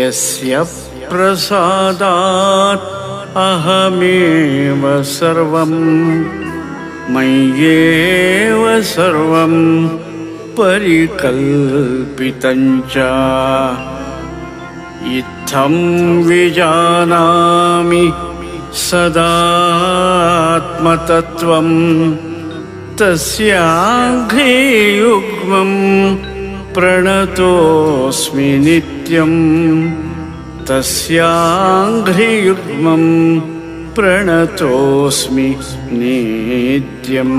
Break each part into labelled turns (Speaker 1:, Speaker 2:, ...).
Speaker 1: यस्य प्रसादात् अहमेव सर्वं मय्येव सर्वं परिकल्पितं च इत्थं विजानामि सदात्मतत्त्वं तस्याघ्रे युग्मं प्रणतोऽस्मि नित्यं तस्याघ्रे युग्मं प्रणतोऽस्मि नित्यम्।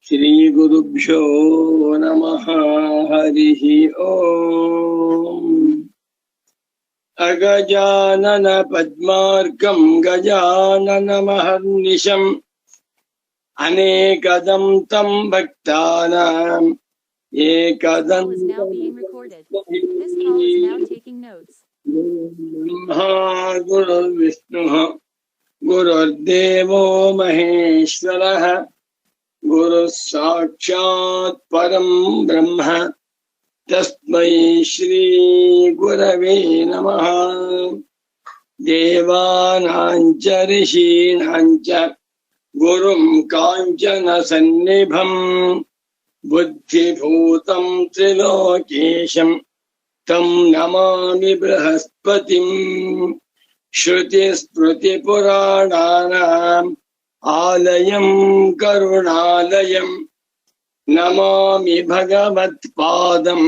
Speaker 2: श्री गुरुभ्यो नमः। हरिः ओम्। अगजानन पद्मार्कं गजाननमहर्निशम् अनेकदं तं भक्तानाम् ब्रह्मा गुरुर्विष्णुः गुरुर्देवो महेश्वरः गुरु साक्षात् परं ब्रह्म तस्मै श्री गुरवे नमः। देवानां च ऋषीणां च गुरुं काञ्चन सन्निभं बुद्धिभूतं त्रिलोकेशं तं नमामि बृहस्पतिं। श्रुतिस्मृतिपुराणानाम् आलयं करुणालयं नमामि भगवत्पादं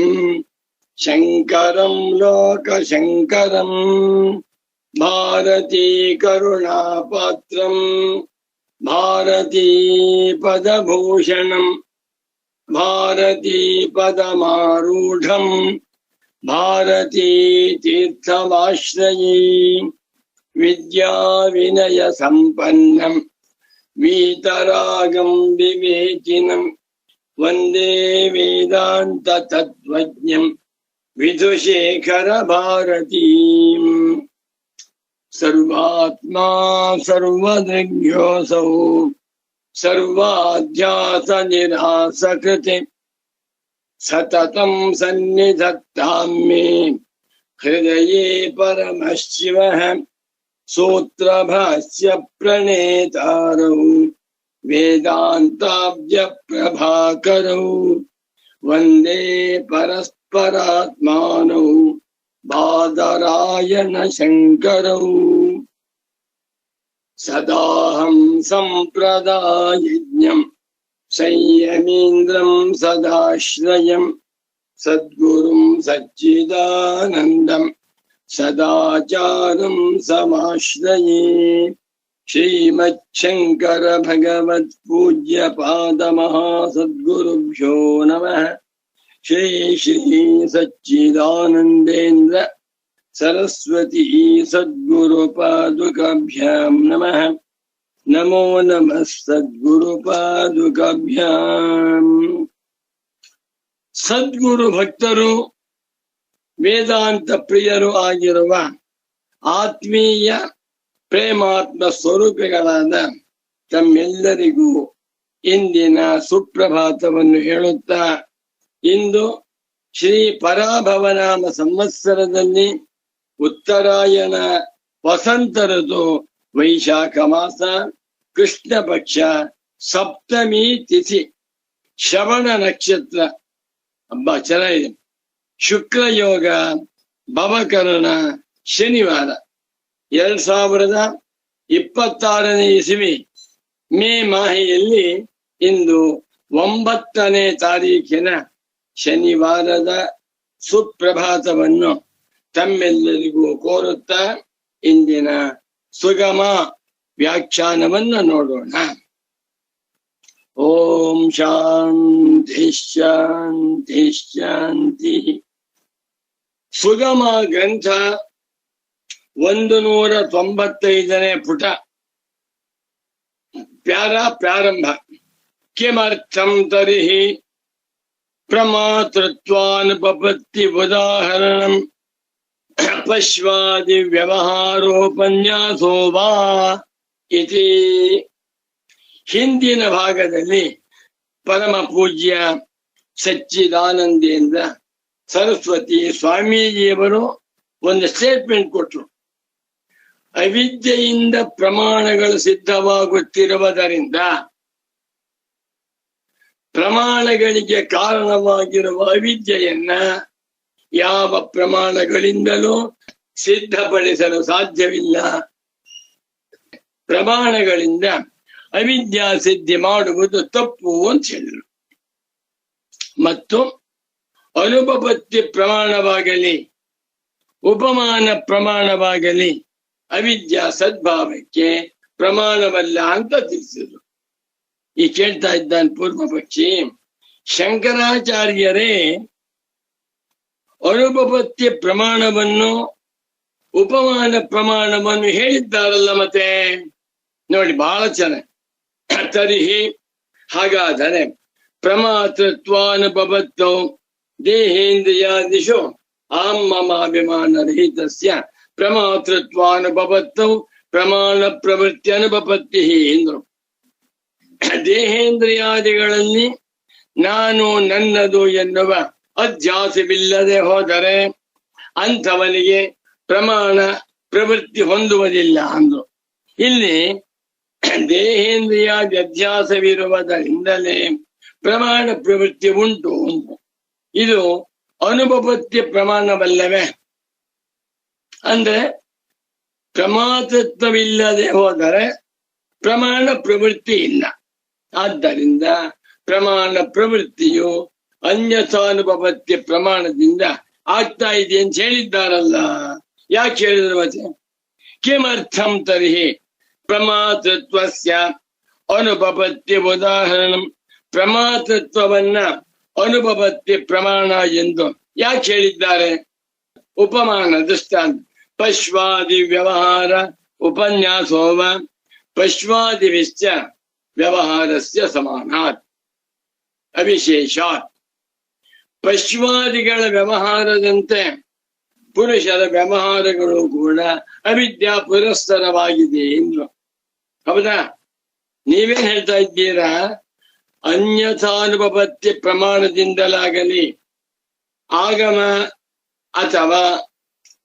Speaker 2: शङ्करं लोकशङ्करं। भारती करुणापात्रं भारती पदभूषणं भारती पदमारूढं भारती तीर्थमाश्रयी। विद्या विनय संपन्नं वीतरागं विवेकिनं वन्दे वेदान्त तत्त्वज्ञं विधुशेखर भारतीम्। सर्वात्मा सर्वदृग्योऽसौ सर्वाध्यास निरासकृते सततं सन्निधत्तां मे हृदये परमशिवः। सूत्रभाष्य प्रणेतारौ वेदान्ताब्ज प्रभाकरौ वन्दे परस्परात्मानौ बादरायण शङ्करौ। सदाहं सम्प्रदायज्ञं संयमीन्द्रं सदाश्रयं सद्गुरुं सच्चिदानन्दं सदाचारं समाश्रये। श्रीमच्छङ्कर भगवत् पूज्य पादमहासद्गुरुभ्यो नमः। श्री श्री सच्चिदानन्देन्द्र सरस्वती सद्गुरुपादुकाभ्यां नमः। नमो नमः सद्गुरुपादुकाभ्याम्। सद्गुರು ಭಕ್ತರು ವೇದಾಂತ ಪ್ರಿಯರು ಆಗಿರುವ ಆತ್ಮೀಯ ಪ್ರೇಮಾತ್ಮ ಸ್ವರೂಪಿಗಳಾದ ತಮ್ಮೆಲ್ಲರಿಗೂ ಇಂದಿನ ಸುಪ್ರಭಾತವನ್ನು ಹೇಳುತ್ತಾ, ಇಂದು ಶ್ರೀ ಪರಾಭವನಾಮ ಸಂವತ್ಸರದಲ್ಲಿ ಉತ್ತರಾಯಣ ವಸಂತ ಋತು ವೈಶಾಖ ಮಾಸ ಕೃಷ್ಣ ಪಕ್ಷ ಸಪ್ತಮಿ ತಿಥಿ ಶ್ರವಣ ನಕ್ಷತ್ರ ಹಬ್ಬ ಚೆನ್ನಾಗಿದೆ. ಶುಕ್ರಯೋಗ ಭವಕರಣ ಶನಿವಾರ 2026ನೇ ಇಸವಿ ಮೇ ಮಾಹೆಯಲ್ಲಿ ಇಂದು 9ನೇ ತಾರೀಖಿನ ಶನಿವಾರದ ಸುಪ್ರಭಾತವನ್ನು ತಮ್ಮೆಲ್ಲರಿಗೂ ಕೋರುತ್ತಾ ಇಂದಿನ ಸುಗಮ ವ್ಯಾಖ್ಯಾನವನ್ನು ನೋಡೋಣ. ಓಂ ಶಾಂತಿ ಶಾಂತಿ ಶಾಂತಿ. ಸುಗಮ ಗ್ರಂಥ 195ನೇ ಪುಟ ಪ್ರಾರಂಭ. ಕಿಮರ್ಥಂ ತರ್ಹಿ ಪ್ರಮಾತೃತ್ವಾನುಪಪತ್ತಿ ಉದಾಹರಣಂ ಪಶ್ವಾದಿ ವ್ಯವಹಾರೋಪನ್ಯಾಸೋ ವಾ ಇತಿ. ಹಿಂದಿನ ಭಾಗದಲ್ಲಿ ಪರಮ ಪೂಜ್ಯ ಸಚ್ಚಿದಾನಂದೇಂದ್ರ ಸರಸ್ವತಿ ಸ್ವಾಮೀಜಿಯವರು ಒಂದು ಸ್ಟೇಟ್ಮೆಂಟ್ ಕೊಟ್ಟರು. ಅವಿದ್ಯೆಯಿಂದ ಪ್ರಮಾಣಗಳು ಸಿದ್ಧವಾಗುತ್ತಿರುವುದರಿಂದ ಪ್ರಮಾಣಗಳಿಗೆ ಕಾರಣವಾಗಿರುವ ಅವಿದ್ಯೆಯನ್ನ ಯಾವ ಪ್ರಮಾಣಗಳಿಂದಲೂ ಸಿದ್ಧಪಡಿಸಲು ಸಾಧ್ಯವಿಲ್ಲ. ಪ್ರಮಾಣಗಳಿಂದ ಅವಿದ್ಯಾ ಸಿದ್ಧಿ ಮಾಡುವುದು ತಪ್ಪು ಅಂತ ಹೇಳಿದರು. ಮತ್ತು ಅನುಪಪತ್ತಿ ಪ್ರಮಾಣವಾಗಲಿ ಉಪಮಾನ ಪ್ರಮಾಣವಾಗಲಿ ಅವಿದ್ಯಾ ಸದ್ಭಾವಕ್ಕೆ ಪ್ರಮಾಣವಲ್ಲ ಅಂತ ತಿಳಿಸಿದ್ರು. ಈ ಕೇಳ್ತಾ ಇದ್ದಾನೆ ಪೂರ್ವ ಪಕ್ಷಿ, ಶಂಕರಾಚಾರ್ಯರೇ ಅನುಪಪತ್ತಿ ಪ್ರಮಾಣವನ್ನು ಉಪಮಾನ ಪ್ರಮಾಣವನ್ನು ಹೇಳಿದ್ದಾರಲ್ಲ ಮತ್ತೆ ನೋಡಿ, ಬಹಳ ಚೆನ್ನಾಗಿ. ತರಿಹಿ ಹಾಗಾದರೆ ಪ್ರಮಾತೃತ್ವಾನುಪಪತ್ತೌ ದೇಹೇಂದ್ರಿಯಾದಿಷು ಆಮಮಾಭಿಮಾನ ರಹಿತಸ್ಯ ಪ್ರಮಾತೃತ್ವಾನುಪಪತ್ತೌ ಪ್ರಮಾಣ ಪ್ರವೃತ್ತಿ ಅನುಪಪತ್ತಿ ಎಂದರು. ದೇಹೇಂದ್ರಿಯಾದಿಗಳಲ್ಲಿ ನಾನು ನನ್ನದು ಎನ್ನುವ ಅಧ್ಯಾಸವಿಲ್ಲದೆ ಹೋದರೆ ಅಂಥವನಿಗೆ ಪ್ರಮಾಣ ಪ್ರವೃತ್ತಿ ಹೊಂದುವುದಿಲ್ಲ ಅಂದ್ರು. ಇಲ್ಲಿ ದೇಹೇಂದ್ರಿಯಾದಿ ಅಧ್ಯಾಸವಿರುವುದರಿಂದಲೇ ಪ್ರಮಾಣ ಪ್ರವೃತ್ತಿ ಉಂಟು ಉಂಟು. ಇದು ಅನುಪಪತ್ತಿ ಪ್ರಮಾಣವಲ್ಲವೇ? ಅಂದ್ರೆ ಪ್ರಮಾತೃತ್ವವಿಲ್ಲದೆ ಹೋದರೆ ಪ್ರಮಾಣ ಪ್ರವೃತ್ತಿ ಇಲ್ಲ. ಆದ್ದರಿಂದ ಪ್ರಮಾಣ ಪ್ರವೃತ್ತಿಯು ಅನ್ಯಥಾನುಪಪತ್ತಿ ಪ್ರಮಾಣದಿಂದ ಆಗ್ತಾ ಇದೆ ಅಂತ ಹೇಳಿದ್ದಾರಲ್ಲ. ಯಾಕೆ ಹೇಳಿದ್ರು ಮತ್ತೆ? ಕಿಮರ್ಥಂ ತರ್ಹಿ ಪ್ರಮಾತೃತ್ವಸ್ಯ ಅನುಪಪತ್ತಿ ಉದಾಹರಣ. ಪ್ರಮಾತೃತ್ವವನ್ನ ಅನುಪಪತ್ತಿ ಪ್ರಮಾಣ ಎಂದು ಯಾಕೆ ಹೇಳಿದ್ದಾರೆ? ಉಪಮಾನ ದೃಷ್ಟಾಂತ. ಪಶ್ವಾದಿ ವ್ಯವಹಾರ ಉಪನ್ಯಾಸೋವ ಪಶ್ವಾದಿವಿಶ್ಚ ವ್ಯವಹಾರಸ್ಯ ಸಮಾನಾತ್ ಅವಿಶೇಷಾತ್. ಪಶ್ವಾದಿಗಳ ವ್ಯವಹಾರದಂತೆ ಪುರುಷರ ವ್ಯವಹಾರಗಳು ಕೂಡ ಅವಿದ್ಯಾ ಪುರಸ್ಸರವಾಗಿದೆ ಎಂದ್ರು. ಹೌದಾ? ನೀವೇನ್ ಹೇಳ್ತಾ ಇದ್ದೀರಾ? ಅನ್ಯಥಾನುಪಪತ್ತಿ ಪ್ರಮಾಣದಿಂದಲಾಗಲಿ ಆಗಮ ಅಥವಾ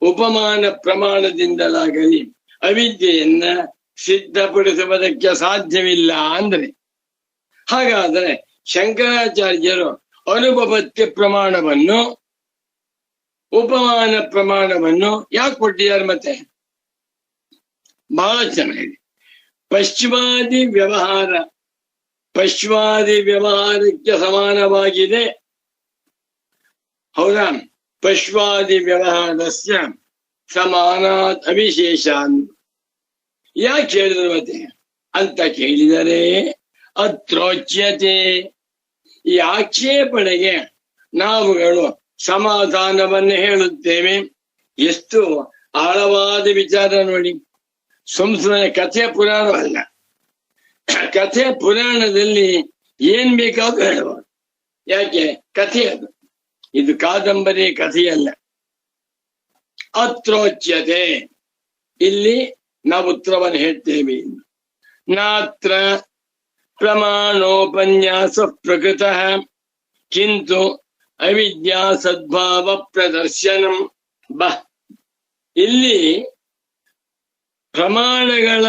Speaker 2: ಉಪಮಾನ ಪ್ರಮಾಣದಿಂದಲಾಗಲಿ ಅವಿದ್ಯೆಯನ್ನ ಸಿದ್ಧಪಡಿಸುವುದಕ್ಕೆ ಸಾಧ್ಯವಿಲ್ಲ ಅಂದ್ರೆ, ಹಾಗಾದರೆ ಶಂಕರಾಚಾರ್ಯರು ಅನುಪಪತ್ತಿ ಪ್ರಮಾಣವನ್ನು ಉಪಮಾನ ಪ್ರಮಾಣವನ್ನು ಯಾಕೆ ಕೊಟ್ಟಿದ್ದಾರೆ ಮತ್ತೆ? ಬಹಳ ಚೆನ್ನಾಗಿದೆ. ಪಶ್ಚಿಮಾದಿ ವ್ಯವಹಾರ ಪಶ್ವಾದಿ ವ್ಯವಹಾರಕ್ಕೆ ಸಮಾನವಾಗಿದೆ. ಹೌದಾ? ಪಶ್ವಾದಿ ವ್ಯವಹಾರಸ್ಯ ಸಮಾನಾತ್ ಅವಿಶೇಷಾನ್. ಯಾಕೆ ಹೇಳಿದ್ರು ಮತ್ತೆ ಅಂತ ಕೇಳಿದರೆ, ಅತ್ರೋಚ್ಯತೆ, ಈ ಆಕ್ಷೇಪಣೆಗೆ ನಾವುಗಳು ಸಮಾಧಾನವನ್ನು ಹೇಳುತ್ತೇವೆ. ಎಷ್ಟು ಆಳವಾದ ವಿಚಾರ ನೋಡಿ. ಸುಮ್ಮನೆ ಕಥೆ ಪುರಾಣವಲ್ಲ. ಕಥೆ ಪುರಾಣದಲ್ಲಿ ಏನ್ ಬೇಕಾದ್ರೂ ಹೇಳಬಹುದು. ಯಾಕೆ? ಕಥೆ ಅದು. ಇದು ಕಾದಂಬರಿ ಕಥೆಯಲ್ಲ. ಅತ್ರೋಚ್ಯತೆ, ಇಲ್ಲಿ ನಾವು ಉತ್ತರವನ್ನು ಹೇಳ್ತೇವೆ. ನಾತ್ರ ಪ್ರಮಾಣೋಪನ್ಯಾಸ ಪ್ರಕೃತಃ ಕಿಂತು ಅವಿದ್ಯಾ ಸದ್ಭಾವ ಪ್ರದರ್ಶನಂ. ಇಲ್ಲಿ ಪ್ರಮಾಣಗಳ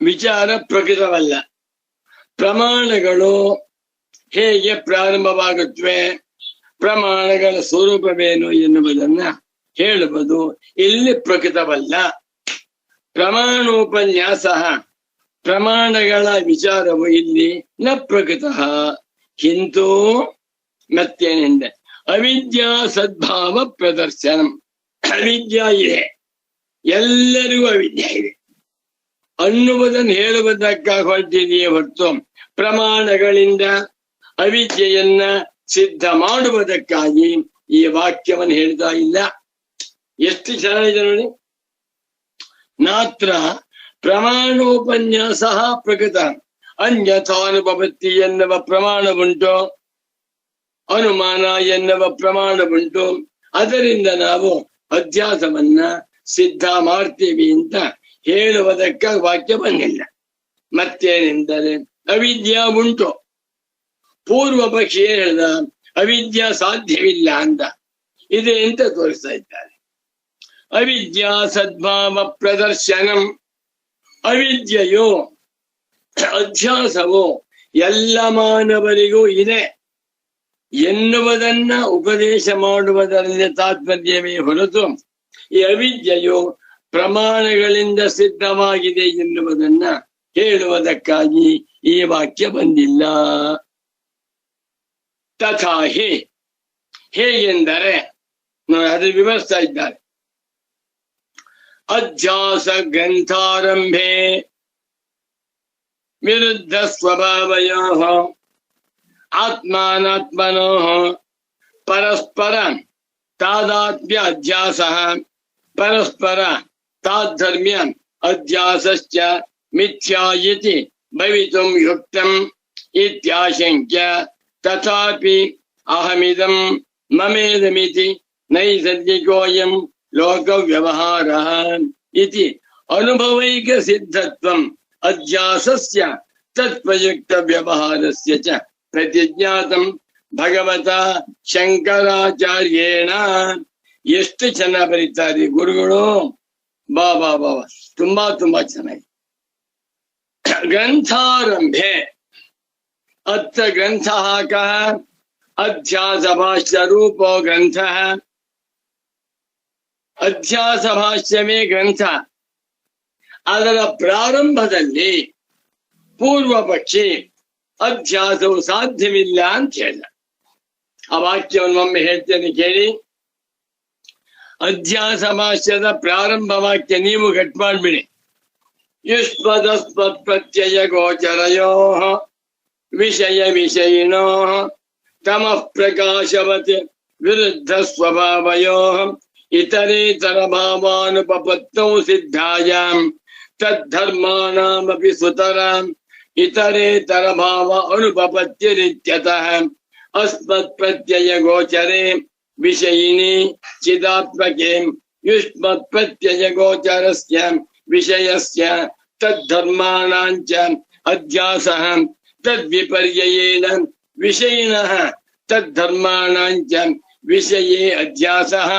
Speaker 2: ವಿಚಾರ ಪ್ರಕೃತವಲ್ಲ. ಪ್ರಮಾಣಗಳು ಹೇಗೆ ಪ್ರಾರಂಭವಾಗುತ್ತವೆ, ಪ್ರಮಾಣಗಳ ಸ್ವರೂಪವೇನು ಎನ್ನುವುದನ್ನ ಹೇಳುವುದು ಇಲ್ಲಿ ಪ್ರಕೃತವಲ್ಲ. ಪ್ರಮಾಣೋಪನ್ಯಾಸ, ಪ್ರಮಾಣಗಳ ವಿಚಾರವು ಇಲ್ಲಿ ನ ಪ್ರಕೃತ. ಕಿಂತು ಮತ್ತೇನೆಂದೆ? ಅವಿದ್ಯಾ ಸದ್ಭಾವ ಪ್ರದರ್ಶನ. ಅವಿದ್ಯಾ ಇದೆ, ಎಲ್ಲರಿಗೂ ಅವಿದ್ಯೆ ಇದೆ ಅನ್ನುವುದನ್ನು ಹೇಳುವುದಕ್ಕಾಗಿ ಹೊರಟಿದೆಯೇ ಹೊರತು ಪ್ರಮಾಣಗಳಿಂದ ಅವಿದ್ಯೆಯನ್ನ ಸಿದ್ಧ ಮಾಡುವುದಕ್ಕಾಗಿ ಈ ವಾಕ್ಯವನ್ನು ಹೇಳ್ತಾ ಇಲ್ಲ. ಎಷ್ಟು ಚೆನ್ನಾಗಿದೆ ನೋಡಿ. ನಾತ್ರ ಪ್ರಮಾಣೋಪನ್ಯಾಸ ಪ್ರಕೃತ ಅನ್ಯಥಾನುಪಪತ್ತಿ ಎನ್ನುವ ಪ್ರಮಾಣವುಂಟು, ಅನುಮಾನ ಎನ್ನುವ ಪ್ರಮಾಣವುಂಟು. ಅದರಿಂದ ನಾವು ಅಧ್ಯಾಸವನ್ನ ಸಿದ್ಧ ಮಾಡ್ತೀವಿ ಅಂತ ಹೇಳುವುದಕ್ಕಾಗಿ ವಾಕ್ಯ ಬಂದಿಲ್ಲ. ಮತ್ತೇನೆಂದರೆ ಅವಿದ್ಯಾ ಉಂಟು. ಪೂರ್ವ ಪಕ್ಷಿ ಏನ್ ಹೇಳ್ದ? ಅವಿದ್ಯಾ ಸಾಧ್ಯವಿಲ್ಲ ಅಂತ. ಇದೆ ಅಂತ ತೋರಿಸ್ತಾ ಇದ್ದಾರೆ. ಅವಿದ್ಯಾ ಸದ್ಭಾವ ಪ್ರದರ್ಶನಂ. ಅವಿದ್ಯೆಯು, ಅಧ್ಯಾಸವು ಎಲ್ಲ ಮಾನವರಿಗೂ ಇದೆ ಎನ್ನುವುದನ್ನ ಉಪದೇಶ ಮಾಡುವುದರಲ್ಲಿ ತಾತ್ಪರ್ಯವೇ ಹೊರತು ಈ ಅವಿದ್ಯೆಯು ಪ್ರಮಾಣಗಳಿಂದ ಸಿದ್ಧವಾಗಿದೆ ಎನ್ನುವುದನ್ನ ಹೇಳುವುದಕ್ಕಾಗಿ ಈ ವಾಕ್ಯ ಬಂದಿಲ್ಲ. ತಥಾಹಿ, ಹೇಗೆಂದರೆ ಅದು ವಿವರಿಸ್ತಾ ಇದ್ದಾರೆ. ಅಧ್ಯಾಸ ಗ್ರಂಥಾರಂಭೆ ವಿರುದ್ಧ ಸ್ವಭಾವಯೋಃ ಆತ್ಮಾನಾತ್ಮನೋಃ ಪರಸ್ಪರ ತಾದಾತ್ಮ್ಯ ಅಧ್ಯಾಸಃ ಪರಸ್ಪರ ತಾಧರ್ಮ್ಯ ಅಧ್ಯಾಸಶ್ಚ ಮಿಥ್ಯಾ ಇತಿ ಭವಿತುಂ ಯುಕ್ತಂ ಇತ್ಯಾಶಂಕ್ಯ ತಥಾಪಿ ಅಹಮಿದಂ ಮಮೇದಮಿತಿ ನೈಸರ್ಗಿಕೋಯಂ ಲೋಕ ವ್ಯವಹಾರಃ ಇತಿ ಅನುಭವೈಕ ಸಿದ್ಧತ್ವಂ ಅಧ್ಯಾಸಸ್ಯ ತತ್ಪ್ರಯುಕ್ತ ವ್ಯವಹಾರಸ್ಯ ಚ ಪ್ರತಿಜ್ಞಾತಂ ಭಗವತ ಶಂಕರಾಚಾರ್ಯೇಣ. ಎಷ್ಟು ಚೆನ್ನಾಗಿ ಬರೀತಾರೆ ಗುರುಗಳು. ಬಾ ಬಾ ಬಾ ತುಂಬಾ ತುಂಬಾ ಚೆನ್ನಾಗಿ. ಗ್ರಂಥಾರಂಭೆ ಅತ್ರ ಗ್ರಂಥಃ ಕಃ? ಅಧ್ಯಾಸ ಭಾಷ್ಯ ರೂಪೋ ಗ್ರಂಥಃ. ಅಧ್ಯಾಸ ಭಾಷ್ಯವೇ ಗ್ರಂಥ. ಅದರ ಪ್ರಾರಂಭದಲ್ಲಿ ಪೂರ್ವ ಪಕ್ಷಿ ಅಧ್ಯಾಸವು ಸಾಧ್ಯವಿಲ್ಲ ಅಂತ ಹೇಳ. ಆ ವಾಕ್ಯವನ್ನು ಒಮ್ಮೆ ಹೇಳ್ತೇನೆ ಕೇಳಿ. ಅಧ್ಯಾಸ ಭಾಷ್ಯದ ಪ್ರಾರಂಭ ವಾಕ್ಯ ನೀವು ಗಟ್ ಮಾಡ್ಬಿಡಿ. ಯುಷ್ಮದಸ್ಮತ್ ಪ್ರತ್ಯಯ ಗೋಚರಯೋ ವಿಷಯ ವಿಷಯಿನೋ ತಮಃ ಪ್ರಕಾಶವತ್ ವಿರುದ್ಧ ಸ್ವಭಾವಯೋ ಇತರೇತರ ಭಾವಾನುಪಪತ್ತೌ ಸಿದ್ಧಾಯಾಂ ತದ್ಧರ್ಮಾಣಾಮಪಿ ಸುತರಾಂ ಇತರೇತರ ಭಾವ ಅನುಪಪತ್ತಿರಿತ್ಯತಃ ಅಸ್ಮತ್ ಪ್ರತ್ಯಯ ಗೋಚರೆ ವಿಷಯಿನಿ ಚಿದಾತ್ಮಕೆ ಯುಷ್ಮತ್ ಪ್ರತ್ಯಯ ಗೋಚರಸ್ಯ ವಿಷಯಸ್ಯ ತದ್ಧರ್ಮಾಣಾಂಚ ಅಧ್ಯಾಸಃ ತದ್ವಿಪರ್ಯಯೇನ ವಿಷಯಿನಃ ತದ್ಧರ್ಮಾಣಾಂಚ ವಿಷಯೇ ಅಧ್ಯಾಸಃ.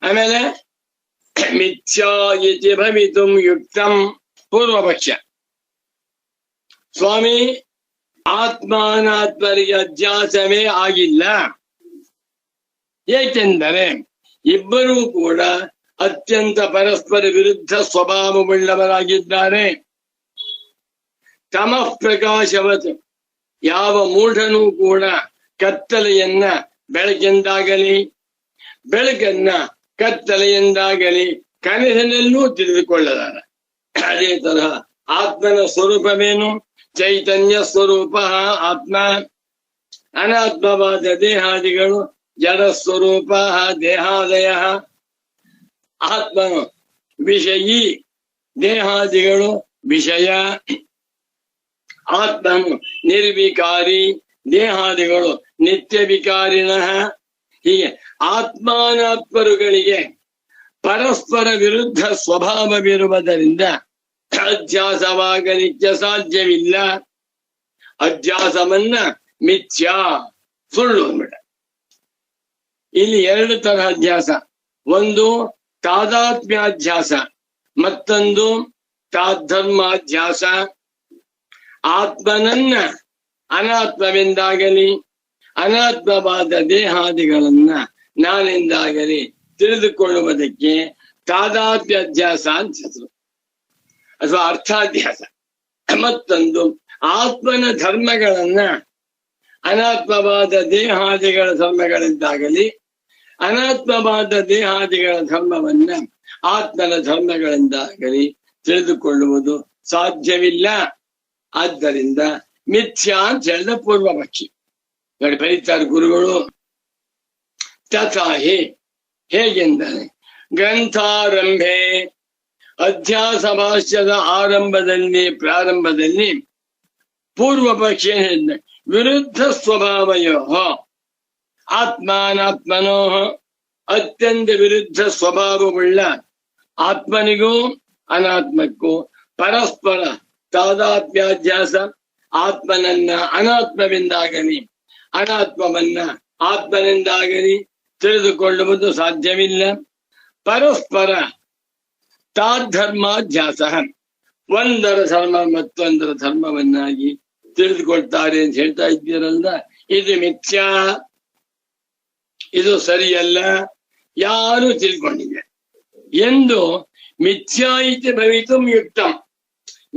Speaker 2: ಆಮೇಲೆ ಮಿಥ್ಯಾ ಇತಿ ಭವಿತುಂ ಯುಕ್ತಂ. ಪೂರ್ವಪಕ್ಷ, ಸ್ವಾಮಿ ಆತ್ಮಾನಾತ್ಮರಿಗೆ ಅಧ್ಯಾಸವೇ ಆಗಿಲ್ಲ. ಏಕೆಂದರೆ ಇಬ್ಬರೂ ಕೂಡ ಅತ್ಯಂತ ಪರಸ್ಪರ ವಿರುದ್ಧ ಸ್ವಭಾವವುಳ್ಳವರಾಗಿದ್ದಾರೆ. ತಮಃ ಪ್ರಕಾಶವತ್, ಯಾವ ಮೂಢನೂ ಕೂಡ ಕತ್ತಲೆಯನ್ನ ಬೆಳಕೆಂದಾಗಲಿ ಬೆಳಕನ್ನ ಕತ್ತಲೆಯೆಂದಾಗಲಿ ಕನಸಿನಲ್ಲೂ ತಿಳಿದುಕೊಳ್ಳಲಾರ. ಅದೇ ತರಹ ಆತ್ಮನ ಸ್ವರೂಪವೇನು? ಚೈತನ್ಯ ಸ್ವರೂಪ ಆತ್ಮ. ಅನಾತ್ಮವಾದ ದೇಹಾದಿಗಳು ಜಡ ಸ್ವರೂಪ ದೇಹಾದಯ. ಆತ್ಮನು ವಿಷಯಿ, ದೇಹಾದಿಗಳು ವಿಷಯ. ಆತ್ಮನು ನಿರ್ವಿಕಾರಿ, ದೇಹಾದಿಗಳು ನಿತ್ಯ ವಿಕಾರಿಣಃ. ಹೀಗೆ ಆತ್ಮಾನಾತ್ಮರುಗಳಿಗೆ ಪರಸ್ಪರ ವಿರುದ್ಧ ಸ್ವಭಾವವಿರುವುದರಿಂದ ಅಧ್ಯಾಸವಾಗಲಿಕ್ಕೆ ಸಾಧ್ಯವಿಲ್ಲ. ಅಧ್ಯಾಸವನ್ನ ಮಿಥ್ಯಾ, ಸುಳ್ಳು ಅಂದ್ಬಿಡ. ಇಲ್ಲಿ ಎರಡು ತರಹ ಅಧ್ಯಾಸ. ಒಂದು ತಾದಾತ್ಮ್ಯಾಧ್ಯಾಸ, ಮತ್ತೊಂದು ತಾಧರ್ಮಾಧ್ಯಾಸ. ಆತ್ಮನನ್ನ ಅನಾತ್ಮವೆಂದಾಗಲಿ ಅನಾತ್ಮವಾದ ದೇಹಾದಿಗಳನ್ನ ನಾನೆಂದಾಗಲಿ ತಿಳಿದುಕೊಳ್ಳುವುದಕ್ಕೆ ತಾದಾತ್ಮ್ಯಾಧ್ಯಾಸ ಅಂತ ಹೆಸರು, ಅಥವಾ ಅರ್ಥಾಧ್ಯಾಸ. ಮತ್ತೊಂದು ಆತ್ಮನ ಧರ್ಮಗಳನ್ನ ಅನಾತ್ಮವಾದ ದೇಹಾದಿಗಳ ಧರ್ಮಗಳಿಂದಾಗಲಿ ಅನಾತ್ಮವಾದ ದೇಹಾದಿಗಳ ಧರ್ಮವನ್ನ ಆತ್ಮನ ಧರ್ಮಗಳಿಂದಾಗಲಿ ತಿಳಿದುಕೊಳ್ಳುವುದು ಸಾಧ್ಯವಿಲ್ಲ. ಆದ್ದರಿಂದ ಮಿಥ್ಯಾ ಅಂತ ಹೇಳಿದ ಪೂರ್ವ ಪಕ್ಷಿ. ನೋಡಿ ಬರೀತಾರೆ ಗುರುಗಳು. ತಥಾಹಿ, ಹೇಗೆಂದರೆ ಗ್ರಂಥಾರಂಭೆ, ಅಧ್ಯಾಸ ಭಾಷ್ಯದ ಆರಂಭದಲ್ಲಿ ಪ್ರಾರಂಭದಲ್ಲಿ ಪೂರ್ವ ಪಕ್ಷಿ ಹೇಳಿದ ವಿರುದ್ಧ ಸ್ವಭಾವಯೋ ಆತ್ಮಾನಾತ್ಮನೋ, ಅತ್ಯಂತ ವಿರುದ್ಧ ಸ್ವಭಾವವುಳ್ಳ ಆತ್ಮನಿಗೂ ಅನಾತ್ಮಕ್ಕೂ ಪರಸ್ಪರ ತಾದಾತ್ಮ್ಯಾಧ್ಯಾಸ. ಆತ್ಮನನ್ನ ಅನಾತ್ಮವೆಂದಾಗಲಿ ಅನಾತ್ಮವನ್ನ ಆತ್ಮನೆಂದಾಗಲಿ ತಿಳಿದುಕೊಳ್ಳುವುದು ಸಾಧ್ಯವಿಲ್ಲ. ಪರಸ್ಪರ ತಾಧರ್ಮಾಧ್ಯಾಸ, ಒಂದರ ಧರ್ಮ ಮತ್ತೊಂದರ ಧರ್ಮವನ್ನಾಗಿ ತಿಳಿದುಕೊಳ್ತಾರೆ ಅಂತ ಹೇಳ್ತಾ ಇದ್ದೀರಲ್ಲ, ಇದು ಮಿಥ್ಯಾ, ಇದು ಸರಿಯಲ್ಲ, ಯಾರು ತಿಳ್ಕೊಂಡಿದೆ ಎಂದು ಮಿಥ್ಯಾ ಇತಿ ಭವಿತುಂ ಯುಕ್ತಂ,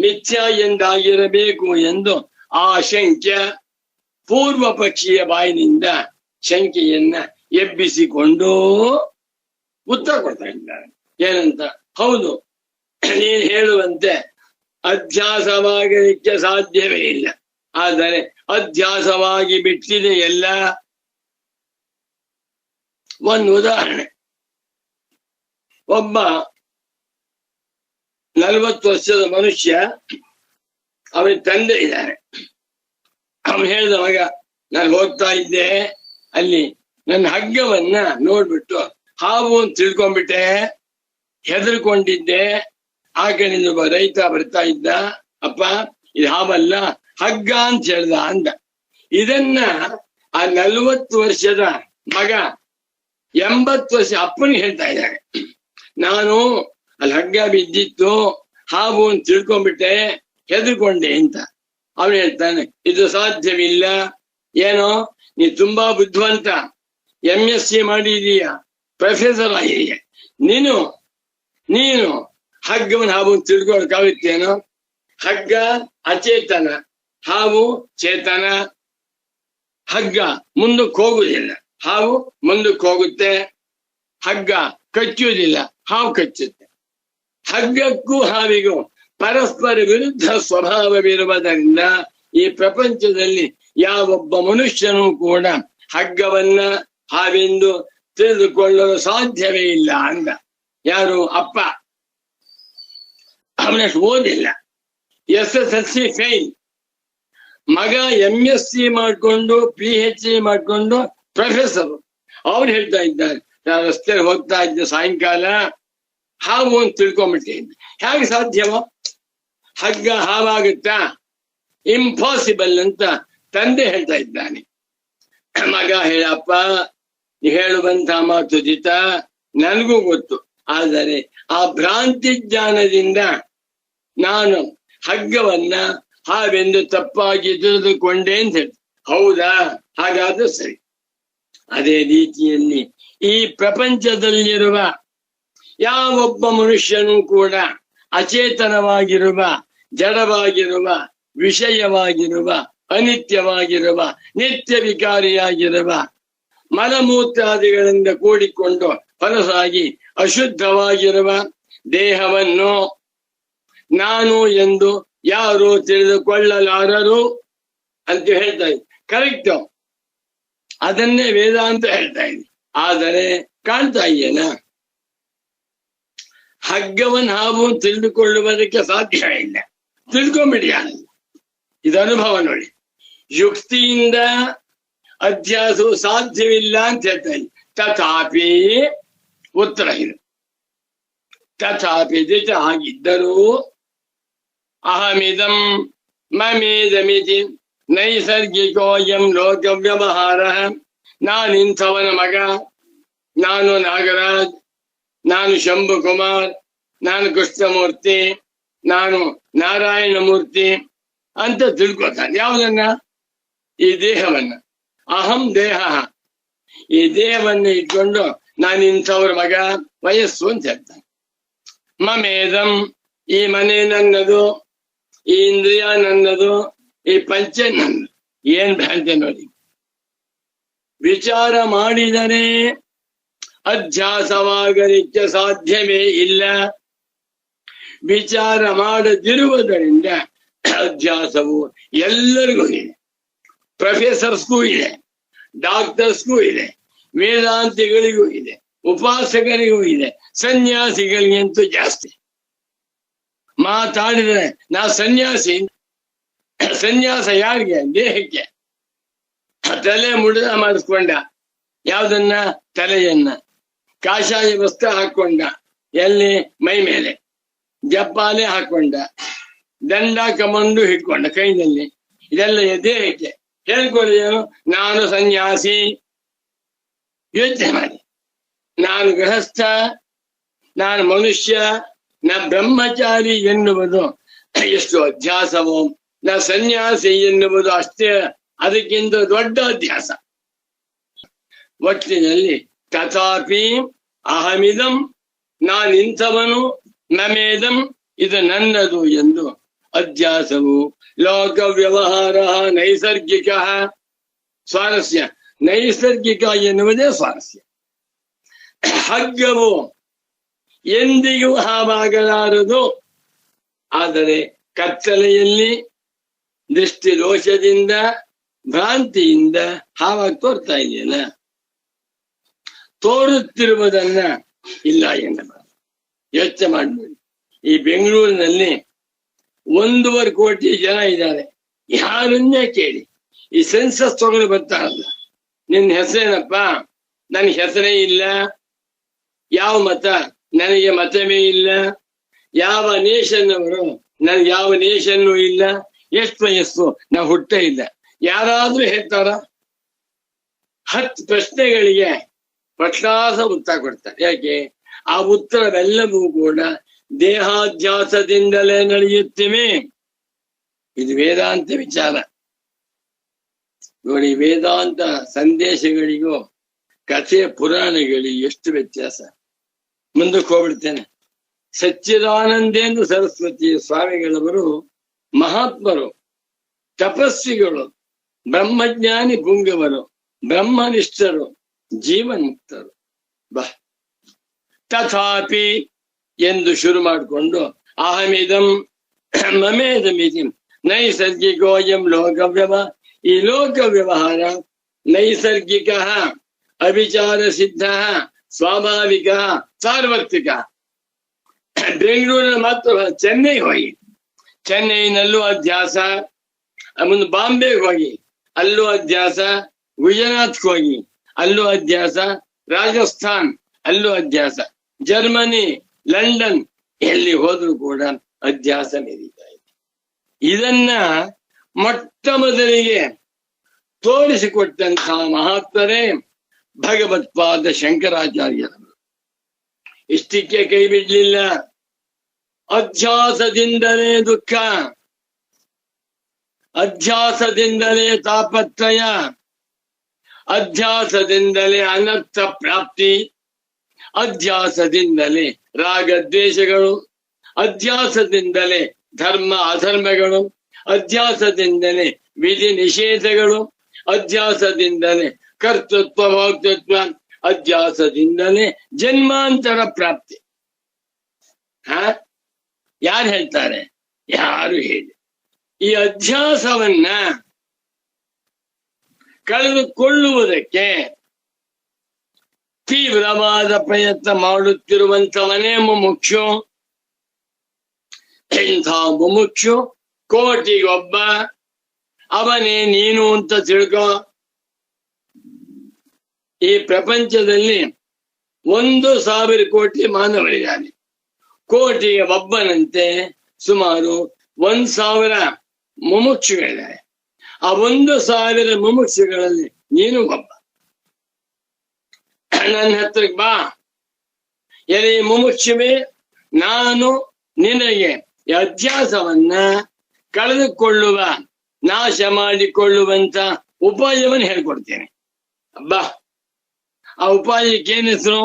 Speaker 2: ಮಿಥ್ಯಾ ಎಂದಾಗಿರಬೇಕು ಎಂದು ಆಶಂಕ್ಯ ಪೂರ್ವ ಪಕ್ಷಿಯ ಬಾಯಿನಿಂದ ಶಂಕೆಯನ್ನ ಎಬ್ಬಿಸಿಕೊಂಡು ಉತ್ತರ ಕೊಡ್ತಾ ಇದ್ದಾರೆ. ಏನಂತ? ಹೌದು, ನೀನು ಹೇಳುವಂತೆ ಅಧ್ಯಾಸವಾಗಲಿಕ್ಕೆ ಸಾಧ್ಯವೇ ಇಲ್ಲ, ಆದರೆ ಅಧ್ಯಾಸವಾಗಿ ಬಿಟ್ಟಿದೆ ಎಲ್ಲ. ಒಂದು ಉದಾಹರಣೆ, ಒಬ್ಬ 40 ವರ್ಷದ ಮನುಷ್ಯ, ಅವನ ತಂದೆ ಇದ್ದಾರೆ. ಅವನು ಹೇಳಿದ, ಮಗ ನಾನು ಹೋಗ್ತಾ ಇದ್ದೆ, ಅಲ್ಲಿ ನನ್ನ ಹಗ್ಗವನ್ನ ನೋಡ್ಬಿಟ್ಟು ಹಾವು ಅಂತ ತಿಳ್ಕೊಂಡ್ಬಿಟ್ಟೆ, ಹೆದರ್ಕೊಂಡಿದ್ದೆ. ಆ ಕಡೆಯಿಂದ ಒಬ್ಬ ರೈತ ಬರ್ತಾ ಇದ್ದ, ಅಪ್ಪ ಇದು ಹಾವಲ್ಲ ಹಗ್ಗ ಅಂತ ಹೇಳ್ದ ಅಂದ. ಇದನ್ನ ಆ 40 ವರ್ಷದ ಮಗ 80 ವರ್ಷ ಅಪ್ಪನಿಗೆ ಹೇಳ್ತಾ ಇದ್ದಾರೆ, ನಾನು ಅಲ್ಲಿ ಹಗ್ಗ ಬಿದ್ದಿತ್ತು, ಹಾವು ಅಂತ ತಿಳ್ಕೊಂಡ್ಬಿಟ್ಟೆ, ಹೆದರ್ಕೊಂಡೆ ಅಂತ. ಅವನು ಹೇಳ್ತಾನೆ, ಇದು ಸಾಧ್ಯವಿಲ್ಲ. ಏನೋ ನೀ ತುಂಬಾ ಬುದ್ಧಿವಂತ, MSc ಮಾಡಿದೀಯ, ಪ್ರೊಫೆಸರ್ ಆಗಿದೀಯ, ನೀನು ಹಗ್ಗವನ್ನು ಹಾವು ತಿಳ್ಕೊಳಕಾಗುತ್ತೇನೋ? ಹಗ್ಗ ಅಚೇತನ, ಹಾವು ಚೇತನ. ಹಗ್ಗ ಮುಂದಕ್ಕೆ ಹೋಗುದಿಲ್ಲ, ಹಾವು ಮುಂದಕ್ಕೆ ಹೋಗುತ್ತೆ. ಹಗ್ಗ ಕಚ್ಚುವುದಿಲ್ಲ, ಹಾವು ಕಚ್ಚುತ್ತೆ. ಹಗ್ಗಕ್ಕೂ ಹಾವಿಗೂ ಪರಸ್ಪರ ವಿರುದ್ಧ ಸ್ವಭಾವವಿರುವುದರಿಂದ ಈ ಪ್ರಪಂಚದಲ್ಲಿ ಯಾವೊಬ್ಬ ಮನುಷ್ಯನೂ ಕೂಡ ಹಗ್ಗವನ್ನ ಹಾವೆಂದು ತಿಳಿದುಕೊಳ್ಳಲು ಸಾಧ್ಯವೇ ಇಲ್ಲ ಅಂದ. ಯಾರು? ಅಪ್ಪ. ಅವನಷ್ಟು ಓದಿಲ್ಲ, SSLC ಫೇಲ್. ಮಗ MSc ಮಾಡ್ಕೊಂಡು PhD ಮಾಡ್ಕೊಂಡು ಪ್ರೊಫೆಸರ್. ಅವ್ರು ಹೇಳ್ತಾ ಇದ್ದಾರೆ, ನಾನು ರಸ್ತೆಯಲ್ಲಿ ಹೋಗ್ತಾ ಇದ್ದೆ ಸಾಯಂಕಾಲ, ಹಾವು ಅಂತ ತಿಳ್ಕೊಂಡ್ಬಿಟ್ಟಿದ್ದೆ. ಹೇಗೆ ಸಾಧ್ಯವ? ಹಗ್ಗ ಹಾವಾಗುತ್ತಾ? ಇಂಪಾಸಿಬಲ್ ಅಂತ ತಂದೆ ಹೇಳ್ತಾ ಇದ್ದಾನೆ. ಮಗ ಹೇಳಪ್ಪ, ನೀ ಹೇಳುವಂತ ಮಾತು ಜಿತ, ನನಗೂ ಗೊತ್ತು, ಆದರೆ ಆ ಭ್ರಾಂತಿ ಜ್ಞಾನದಿಂದ ನಾನು ಹಗ್ಗವನ್ನ ಹಾವೆಂದು ತಪ್ಪಾಗಿ ತಿಳಿದುಕೊಂಡೆ ಅಂತ ಹೇಳಿ. ಹೌದಾ? ಹಾಗಾದ್ರೆ ಸರಿ. ಅದೇ ರೀತಿಯಲ್ಲಿ ಈ ಪ್ರಪಂಚದಲ್ಲಿರುವ ಯಾವೊಬ್ಬ ಮನುಷ್ಯನೂ ಕೂಡ ಅಚೇತನವಾಗಿರುವ, ಜಡವಾಗಿರುವ, ವಿಷಯವಾಗಿರುವ, ಅನಿತ್ಯವಾಗಿರುವ, ನಿತ್ಯ ವಿಕಾರಿಯಾಗಿರುವ ಮಲಮೂತ್ರಾದಿಗಳಿಂದ ಕೂಡಿಕೊಂಡು ಹೊಲಸಾಗಿ ಅಶುದ್ಧವಾಗಿರುವ ದೇಹವನ್ನು ನಾನು ಎಂದು ಯಾರು ತಿಳಿದುಕೊಳ್ಳಲಾರರು ಅಂತ ಹೇಳ್ತಾ ಇದ್ದೆ. ಕರೆಕ್ಟ್, ಅದನ್ನೇ ವೇದಾಂತ ಹೇಳ್ತಾ ಇದೆ. ಆದರೆ ಕಾಣ್ತಾ ಇದೆಯೇನ? ಹಗ್ಗವನ್ನು ಹಾವು ತಿಳಿದುಕೊಳ್ಳುವುದಕ್ಕೆ ಸಾಧ್ಯ ಇಲ್ಲ, ತಿಳ್ಕೊಂಬಿಡಿ. ಇದು ಅನುಭವ ನೋಡಿ. ಯುಕ್ತಿಯಿಂದ ಅಧ್ಯಾಸವು ಸಾಧ್ಯವಿಲ್ಲ ಅಂತ ಹೇಳ್ತಾ ಇದ್ದೆ. ತಥಾಪಿ ಉತ್ತರ ಇದು. ತಥಾಪಿ ದಿಟ ಆಗಿದ್ದರೂ ಅಹಮಿದಂ ಮಮೇದಮಿತಿ ನೈಸರ್ಗಿಕೋಯಂ ಲೋಕ ವ್ಯವಹಾರ. ನಾನಿಂಥವನ ಮಗ, ನಾನು ನಾಗರಾಜ್, ನಾನು ಶಂಭುಕುಮಾರ್, ನಾನು ಕೃಷ್ಣಮೂರ್ತಿ, ನಾನು ನಾರಾಯಣ ಮೂರ್ತಿ ಅಂತ ತಿಳ್ಕೊತಾನೆ. ಯಾವುದನ್ನ? ಈ ದೇಹವನ್ನ. ಅಹಂ ದೇಹ, ಈ ದೇಹವನ್ನು ಇಟ್ಕೊಂಡು ನಾನು ಇಂಥವ್ರ ಮಗ, ವಯಸ್ಸು ಅಂತ ಹೇಳ್ತಾನೆ. ಮಮೇದಂ, ಈ ಮನೆ ನನ್ನದು, ಈ ಇಂದ್ರಿಯ ನನ್ನದು, ಈ ಪಂಚ ನನ್ನದು. ಏನ್ ಭ್ರಾಂತಿ ನೋಡಿ. ವಿಚಾರ ಮಾಡಿದರೆ ಅಧ್ಯಾಸವಾಗಲಿಕ್ಕೆ ಸಾಧ್ಯವೇ ಇಲ್ಲ. ವಿಚಾರ ಮಾಡದಿರುವುದರಿಂದ ಅಧ್ಯಾಸವು ಎಲ್ಲರಿಗೂ ಇದೆ. ಪ್ರೊಫೆಸರ್ಸ್ಗೂ ಇದೆ, ಡಾಕ್ಟರ್ಸ್ಗೂ ಇದೆ, ವೇದಾಂತಿಗಳಿಗೂ ಇದೆ, ಉಪಾಸಕರಿಗೂ ಇದೆ, ಸನ್ಯಾಸಿಗಳಿಗಂತೂ ಜಾಸ್ತಿ. ಮಾತಾಡಿದ್ರೆ ನಾ ಸನ್ಯಾಸಿ. ಸನ್ಯಾಸ ಯಾರಿಗೆ? ದೇಹಕ್ಕೆ. ತಲೆ ಮುಡಿದ ಮಾಡಿಸ್ಕೊಂಡ, ಯಾವುದನ್ನ? ತಲೆಯನ್ನ. ಕಾಷಾಯ ವಸ್ತ್ರ ಹಾಕೊಂಡ, ಎಲ್ಲಿ? ಮೈ ಮೇಲೆ. ಜಪ್ಪಾಲೆ ಹಾಕೊಂಡ, ದಂಡ ಕಮಂಡು ಹಿಡ್ಕೊಂಡ ಕೈನಲ್ಲಿ. ಇದೆಲ್ಲ ಎದೇಕೆ ಹೇಳ್ಕೊಳ್ಳಿ, ನಾನು ಸನ್ಯಾಸಿ. ಯೋಚನೆ ಮಾಡಿ, ನಾನು ಗೃಹಸ್ಥ, ನಾನು ಮನುಷ್ಯ, ನಾ ಬ್ರಹ್ಮಚಾರಿ ಎನ್ನುವುದು ಎಷ್ಟು ಅಧ್ಯಾಸವೋ, ನಾ ಸನ್ಯಾಸಿ ಎನ್ನುವುದು ಅಷ್ಟೇ ಅದಕ್ಕಿಂತ ದೊಡ್ಡ ಅಧ್ಯಾಸ. ಒಟ್ಟಿನಲ್ಲಿ ತಥಾಪಿ ಅಹಮಿದಂ, ನಾನಿಂಥವನು, ನಮೇದಂ, ಇದು ನನ್ನದು ಎಂದು ಅಧ್ಯಾಸವು. ಲೋಕ ವ್ಯವಹಾರ ನೈಸರ್ಗಿಕ. ಸ್ವಾರಸ್ಯ, ನೈಸರ್ಗಿಕ ಎನ್ನುವುದೇ ಸ್ವಾರಸ್ಯ. ಹಗ್ಗವು ಎಂದಿಗೂ ಹಾವಾಗಲಾರದು. ಆದರೆ ಕತ್ತಲೆಯಲ್ಲಿ ದೃಷ್ಟಿ ದೋಷದಿಂದ ಭ್ರಾಂತಿಯಿಂದ ಹಾವಾಗಿ ತೋರ್ತಾ ಇದೆಯಲ್ಲ, ತೋರುತ್ತಿರುವುದನ್ನ ಇಲ್ಲ ಎನ್ನಬಾರದು. ಯೋಚನೆ ಮಾಡ್ಬೇಡಿ. ಈ ಬೆಂಗಳೂರಿನಲ್ಲಿ 1.5 ಕೋಟಿ ಜನ ಇದ್ದಾರೆ. ಯಾರನ್ನೇ ಕೇಳಿ, ಈ ಸೆನ್ಸಸ್ ತಗೊಂಡು ಬರ್ತಾರಲ್ಲ, ನಿನ್ನ ಹೆಸರೇನಪ್ಪ? ನನ್ ಹೆಸರೇ ಇಲ್ಲ. ಯಾವ ಮತ? ನನಗೆ ಮತವೇ ಇಲ್ಲ. ಯಾವ ನೇಷನ್ ಅವರು? ನನ್ಗೆ ಯಾವ ನೇಷನ್ನು ಇಲ್ಲ. ಎಷ್ಟು ವಯಸ್ಸು? ನಾ ಹುಟ್ಟೇ ಇಲ್ಲ. ಯಾರಾದ್ರೂ ಹೇಳ್ತಾರ? 10 ಪ್ರಶ್ನೆಗಳಿಗೆ ಪಟ್ಲಾಸ ಉತ್ತರ ಕೊಡ್ತಾರೆ. ಯಾಕೆ? ಆ ಉತ್ತರವೆಲ್ಲವೂ ಕೂಡ ದೇಹಾಧ್ಯಾಸದಿಂದಲೇ ನಡೆಯುತ್ತಿವೆ. ಇದು ವೇದಾಂತ ವಿಚಾರ ನೋಡಿ. ವೇದಾಂತ ಸಂದೇಶಗಳಿಗೂ ಕಥೆ ಪುರಾಣಗಳಿಗೂ ಎಷ್ಟು ವ್ಯತ್ಯಾಸ. ಮುಂದಕ್ಕೆ ಹೋಗ್ಬಿಡ್ತೇನೆ. ಸಚ್ಚಿದಾನಂದೇಂದ್ರ ಸರಸ್ವತಿ ಸ್ವಾಮಿಗಳವರು ಮಹಾತ್ಮರು, ತಪಸ್ವಿಗಳು, ಬ್ರಹ್ಮಜ್ಞಾನಿ ಪುಂಗವರು, ಬ್ರಹ್ಮನಿಷ್ಠರು, ಜೀವನ್ಮುಕ್ತರು. ಬಾ ತಥಾಪಿ ಎಂದು ಶುರು ಮಾಡಿಕೊಂಡು ಅಹಮಿದಂ ಮಮೇದಮಿತಿ ನೈಸರ್ಗಿಕೋಯಂ ಲೋಕವ್ಯವಹಾರ. ಈ ಲೋಕ ವ್ಯವಹಾರ ನೈಸರ್ಗಿಕ, ಅವಿಚಾರ ಸಿದ್ಧ, ಸ್ವಾಭಾವಿಕ, ಸಾರ್ವತ್ರಿಕ. ಬೆಂಗಳೂರಿನ ಮಾತ್ರ, ಚೆನ್ನೈ ಹೋಗಿ, ಚೆನ್ನೈನಲ್ಲೂ ಅಧ್ಯಾಸ. ಮುಂದೆ ಬಾಂಬೆಗೆ ಹೋಗಿ, ಅಲ್ಲೂ ಅಧ್ಯಾಸ. ಗುಜರಾತ್ಗೆ ಹೋಗಿ, ಅಲ್ಲೂ ಅಧ್ಯಾಸ. ರಾಜಸ್ಥಾನ್, ಅಲ್ಲೂ ಅಧ್ಯಾಸ. ಜರ್ಮನಿ, ಲಂಡನ್, ಎಲ್ಲಿ ಹೋದ್ರೂ ಕೂಡ ಅಧ್ಯಾಸ ನಡೀತಾ ಇದೆ. ಇದನ್ನ ಮೊಟ್ಟ ಮೊದಲಿಗೆ ತೋರಿಸಿಕೊಟ್ಟಂತಹ ಮಹಾತ್ಮರೇ ಭಗವತ್ಪಾದ ಶಂಕರಾಚಾರ್ಯರು. ಇಷ್ಟಕ್ಕೆ ಕೈ ಬಿಡ್ಲಿಲ್ಲ. ಅಧ್ಯಾಸದಿಂದಲೇ ದುಃಖ, ಅಧ್ಯಾಸದಿಂದಲೇ ತಾಪತ್ರಯ, ಅಧ್ಯಾಸದಿಂದಲೇ ಅನರ್ಥ ಪ್ರಾಪ್ತಿ, ಅಧ್ಯಾಸದಿಂದಲೇ ರಾಗದ್ವೇಷಗಳು, ಅಧ್ಯಾಸದಿಂದಲೇ ಧರ್ಮ ಅಧರ್ಮಗಳು, ಅಧ್ಯಾಸದಿಂದಲೇ ವಿಧಿ ನಿಷೇಧಗಳು, ಅಧ್ಯಾಸದಿಂದಲೇ ಕರ್ತೃತ್ವ ಭೋಕ್ತೃತ್ವ, ಅಧ್ಯಾಸದಿಂದಲೇ ಜನ್ಮಾಂತರ ಪ್ರಾಪ್ತಿ. ಯಾರು ಹೇಳ್ತಾರೆ? ಯಾರು ಹೇಳಿ. ಈ ಅಧ್ಯಾಸವನ್ನ ಕಳೆದುಕೊಳ್ಳುವುದಕ್ಕೆ ತೀವ್ರವಾದ ಪ್ರಯತ್ನ ಮಾಡುತ್ತಿರುವಂತವನೇ ಮುಮುಕ್ಷು. ಇಂಥ ಮುಮುಕ್ಷು ಕೋಟಿಗೊಬ್ಬ. ಅವನೇ ನೀನು ಅಂತ ತಿಳ್ಕೊ. ಈ ಪ್ರಪಂಚದಲ್ಲಿ 1,000 ಕೋಟಿ ಮಾನವರಿದ್ದಾರೆ. ಕೋಟಿಗೆ ಒಬ್ಬನಂತೆ ಸುಮಾರು 1,000 ಮುಮುಕ್ಷುಗಳಿದ್ದಾರೆ. ಆ 1,000 ಮುಮುಕ್ಷುಗಳಲ್ಲಿ ನೀನು ಒಬ್ಬ. ನನ್ನ ಹತ್ರಕ್ಕೆ ಬಾ. ಎಲ್ಲಿ ಮುಮುಕ್ಷುವೆ, ನಾನು ನಿನಗೆ ಈ ಅಧ್ಯಾಸವನ್ನ ಕಳೆದುಕೊಳ್ಳುವ, ನಾಶ ಮಾಡಿಕೊಳ್ಳುವಂತ ಉಪಾಯವನ್ನು ಹೇಳ್ಕೊಡ್ತೇನೆ. ಬಾ. ಆ ಉಪಾಯಕ್ಕೆ ಏನ್ ಹೆಸರು?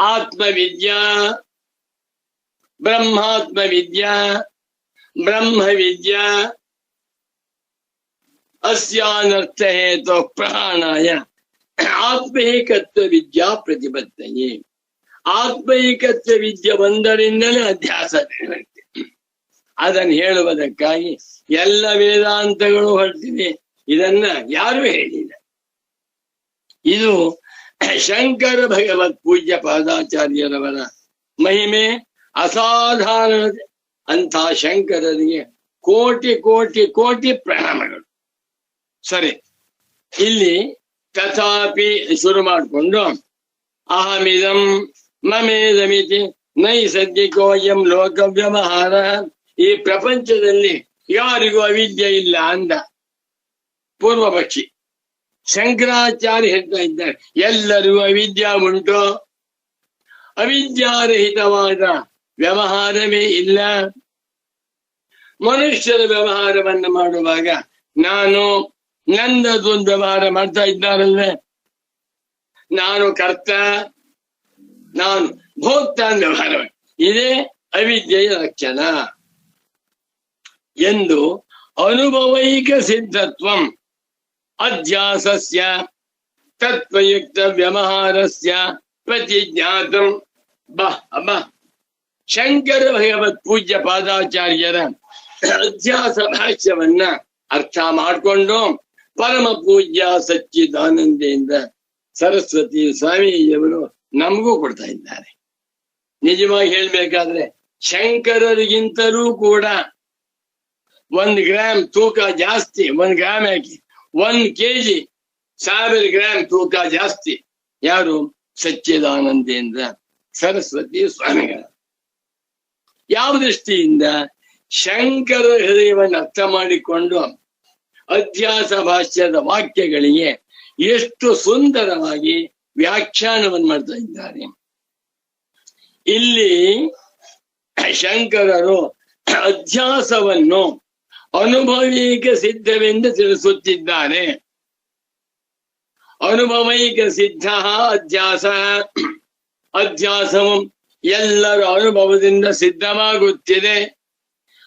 Speaker 2: ಆತ್ಮವಿದ್ಯಾ, ಬ್ರಹ್ಮಾತ್ಮವಿದ್ಯಾ, ಬ್ರಹ್ಮವಿದ್ಯಾ. ಅಸ್ಯಾನರ್ಥ ಹೇತು ಪ್ರಾಣಾಯ ಆತ್ಮೈಕತ್ವ ವಿದ್ಯಾ ಪ್ರತಿಪತ್ತಯೇ. ಆತ್ಮೈಕತ್ವ ವಿದ್ಯೆ ಒಂದರಿಂದಲೇ ಅಧ್ಯಾಸ ನಡೆಯುತ್ತೆ. ಅದನ್ನು ಹೇಳುವುದಕ್ಕಾಗಿ ಎಲ್ಲ ವೇದಾಂತಗಳು ಹೊರಟಿವೆ. ಇದನ್ನ ಯಾರು ಹೇಳಿಲ್ಲ. ಇದು ಶಂಕರ ಭಗವತ್ ಪೂಜ್ಯ ಪಾದಾಚಾರ್ಯರವರ ಮಹಿಮೆ, ಅಸಾಧಾರಣತೆ. ಅಂಥ ಶಂಕರರಿಗೆ ಕೋಟಿ ಕೋಟಿ ಕೋಟಿ ಪ್ರಣಾಮಗಳು. ಸರಿ, ಇಲ್ಲಿ ತಥಾಪಿ ಶುರು ಮಾಡಿಕೊಂಡು ಅಹಮಿದಂ ಮಮೇದಮಿತಿ ನೈಸರ್ಗಿಕೋಯಂ ಲೋಕ ವ್ಯವಹಾರ. ಈ ಪ್ರಪಂಚದಲ್ಲಿ ಯಾರಿಗೂ ಅವಿದ್ಯೆ ಇಲ್ಲ ಅಂದ ಪೂರ್ವ ಪಕ್ಷಿ. ಶಂಕರಾಚಾರ್ಯ ಹೇಳ್ತಾ ಇದ್ದಾರೆ ಎಲ್ಲರಿಗೂ ಅವಿದ್ಯಾ ಉಂಟು, ಅವಿದ್ಯಾರಹಿತವಾದ ವ್ಯವಹಾರವೇ ಇಲ್ಲ. ಮನುಷ್ಯರ ವ್ಯವಹಾರವನ್ನು ಮಾಡುವಾಗ ನಾನು ನಂದದೊಂದು ವ್ಯವಹಾರ ಮಾಡ್ತಾ ಇದ್ದಾರಲ್ವೇ, ನಾನು ಕರ್ತ ನಾನು ಭೋಕ್ತ ವ್ಯವಹಾರ, ಇದೇ ಅವಿದ್ಯೆಯ ಲಕ್ಷಣ ಎಂದು ಅನುಭವೈಕ ಸಿದ್ಧತ್ವಂ ಅಧ್ಯಾಸಸ್ಯ ತತ್ವಯುಕ್ತ ವ್ಯವಹಾರಸ್ಯ ಪ್ರತಿಜ್ಞಾತಂ. ಶಂಕರ ಭಗವತ್ ಪೂಜ್ಯ ಪಾದಾಚಾರ್ಯರ ಅಧ್ಯಾಸ ಭಾಷ್ಯವನ್ನ ಅರ್ಥ ಮಾಡಿಕೊಂಡು ಪರಮ ಪೂಜ್ಯ ಸಚ್ಚಿದಾನಂದೇಂದ್ರ ಸರಸ್ವತಿ ಸ್ವಾಮಿಯವರು ನಮಗೂ ಕೊಡ್ತಾ ಇದ್ದಾರೆ. ನಿಜವಾಗಿ ಹೇಳ್ಬೇಕಾದ್ರೆ ಶಂಕರರಿಗಿಂತಲೂ ಕೂಡ 1 ಗ್ರಾಮ್ ತೂಕ ಜಾಸ್ತಿ, 1 ಗ್ರಾಮ್ ಹಾಕಿ 1 kg 1000 ಗ್ರಾಮ್ ತೂಕ ಜಾಸ್ತಿ ಯಾರು? ಸಚ್ಚಿದಾನಂದೇಂದ್ರ ಸರಸ್ವತಿ ಸ್ವಾಮಿಗಳ. ಯಾವ ದೃಷ್ಟಿಯಿಂದ? ಶಂಕರ ಹೃದಯವನ್ನು ಅರ್ಥ ಮಾಡಿಕೊಂಡು ಅಧ್ಯಾಸ ಭಾಷ್ಯದ ವಾಕ್ಯಗಳಿಗೆ ಎಷ್ಟು ಸುಂದರವಾಗಿ ವ್ಯಾಖ್ಯಾನವನ್ನು ಮಾಡ್ತಾ ಇದ್ದಾರೆ. ಇಲ್ಲಿ ಶಂಕರರು ಅಧ್ಯಾಸವನ್ನು ಅನುಭವೈಕ ಸಿದ್ಧವೆಂದು ತಿಳಿಸುತ್ತಿದ್ದಾರೆ. ಅನುಭವೈಕ ಸಿದ್ಧ ಅಧ್ಯಾಸ, ಅಧ್ಯಾಸವು ಎಲ್ಲರ ಅನುಭವದಿಂದ ಸಿದ್ಧವಾಗುತ್ತಿದೆ.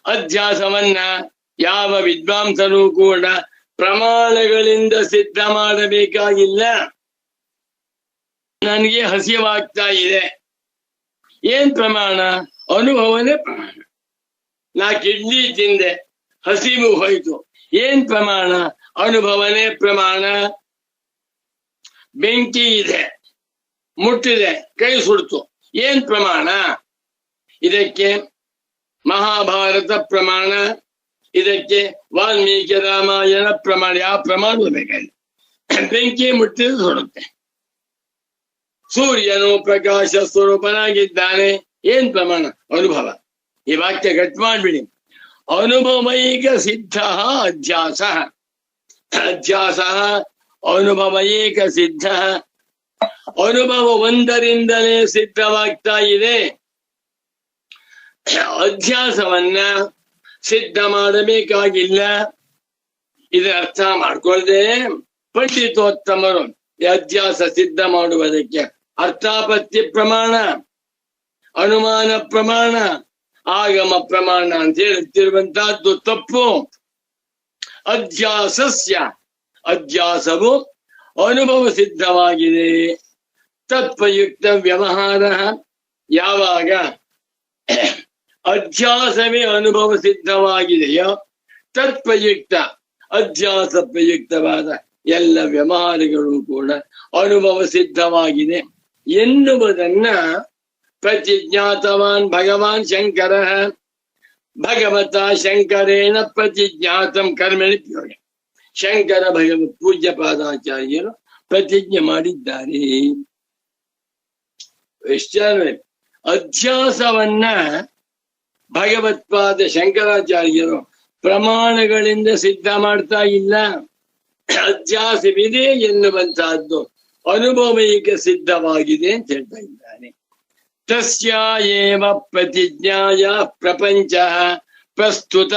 Speaker 2: ಅಧ್ಯಾಸವನ್ನ ಯಾವ ವಿದ್ವಾಂಸರು ಕೂಡ ಪ್ರಮಾಣಗಳಿಂದ ಸಿದ್ಧ ಮಾಡಬೇಕಾಗಿಲ್ಲ. ನನಗೆ ಹಸಿವಾಗ್ತಾ ಇದೆ, ಏನ್ ಪ್ರಮಾಣ? ಅನುಭವನೇ ಪ್ರಮಾಣ. ನಾ ಕಿಡ್ನಿ ತಿಂದೆ, ಹಸಿವು ಹೋಯ್ತು, ಏನ್ ಪ್ರಮಾಣ? ಅನುಭವನೇ ಪ್ರಮಾಣ. ಬೆಂಕಿ ಇದೆ, ಮುಟ್ಟಿದೆ, ಕೈ ಸುಡ್ತು, ಏನ್ ಪ್ರಮಾಣ? ಇದಕ್ಕೆ ಮಹಾಭಾರತ ಪ್ರಮಾಣ, ಇದಕ್ಕೆ ವಾಲ್ಮೀಕಿ ರಾಮಾಯಣ ಪ್ರಮಾಣ. ಯಾವ ಪ್ರಮಾಣ ಬೇಕಾಗಿಲ್ಲ. ಬೆಂಕಿ ಮುಟ್ಟಿದ್ರೆ ಸುಡುತ್ತೆ. ಸೂರ್ಯನು ಪ್ರಕಾಶ ಸ್ವರೂಪನಾಗಿದ್ದಾನೆ, ಏನ್ ಪ್ರಮಾಣ? ಅನುಭವ. ಈ ವಾಕ್ಯ ಕಟ್ ಮಾಡ್ಬಿಡಿ. ಅನುಭವೈಕ ಸಿದ್ಧ ಅಧ್ಯಾಸ, ಅಧ್ಯಾಸ ಅನುಭವೈಕ ಸಿದ್ಧ, ಅನುಭವ ಒಂದರಿಂದಲೇ ಸಿದ್ಧವಾಗ್ತಾ ಇದೆ. ಅಧ್ಯಾಸವನ್ನ ಸಿದ್ಧ ಮಾಡಬೇಕಾಗಿಲ್ಲ. ಇದರ ಅರ್ಥ ಮಾಡ್ಕೊಳ್ದೆ ಪಂಡಿತೋತ್ತಮರು ಅಧ್ಯಾಸ ಸಿದ್ಧ ಮಾಡುವುದಕ್ಕೆ ಅರ್ಥಾಪತ್ತಿ ಪ್ರಮಾಣ, ಅನುಮಾನ ಪ್ರಮಾಣ, ಆಗಮ ಪ್ರಮಾಣ ಅಂತ ಹೇಳುತ್ತಿರುವಂತಹದ್ದು ತಪ್ಪು. ಅಧ್ಯಾಸಸ್ಯ, ಅಧ್ಯಾಸವು ಅನುಭವ ಸಿದ್ಧವಾಗಿದೆ. ತತ್ವಯುಕ್ತ ವ್ಯವಹಾರ, ಯಾವಾಗ ಅಧ್ಯಾಸವೇ ಅನುಭವ ಸಿದ್ಧವಾಗಿದೆಯೋ ತತ್ವಯುಕ್ತ ಅಧ್ಯಾಸ ಪ್ರಯುಕ್ತವಾದ ಎಲ್ಲ ವ್ಯವಹಾರಗಳು ಕೂಡ ಅನುಭವ ಸಿದ್ಧವಾಗಿದೆ ಎನ್ನುವುದನ್ನ ಪ್ರತಿಜ್ಞಾತವಾನ್ ಭಗವಾನ್ ಶಂಕರ. ಭಗವತ ಶಂಕರೇಣ ಪ್ರತಿಜ್ಞಾತಂ ಕರ್ಮಣಿ ಪ್ರಯೋಗ. ಶಂಕರ ಭಗವತ್ ಪೂಜ್ಯ ಪಾದಾಚಾರ್ಯರು ಪ್ರತಿಜ್ಞೆ ಮಾಡಿದ್ದಾರೆ. ಅಧ್ಯಾಸವನ್ನ ಭಗವತ್ಪಾದ ಶಂಕರಾಚಾರ್ಯರು ಪ್ರಮಾಣಗಳಿಂದ ಸಿದ್ಧ ಮಾಡ್ತಾ ಇಲ್ಲ. ಅಧ್ಯಾಸವಿದೆ ಎನ್ನುವಂತಹದ್ದು ಅನುಭವೈಕ ಸಿದ್ಧವಾಗಿದೆ ಅಂತ ಹೇಳ್ತಾ ಇದ್ದಾನೆ. ತಸ್ಯ ಏವ ಪ್ರತಿಜ್ಞಾಯ ಪ್ರಪಂಚ ಪ್ರಸ್ತುತ.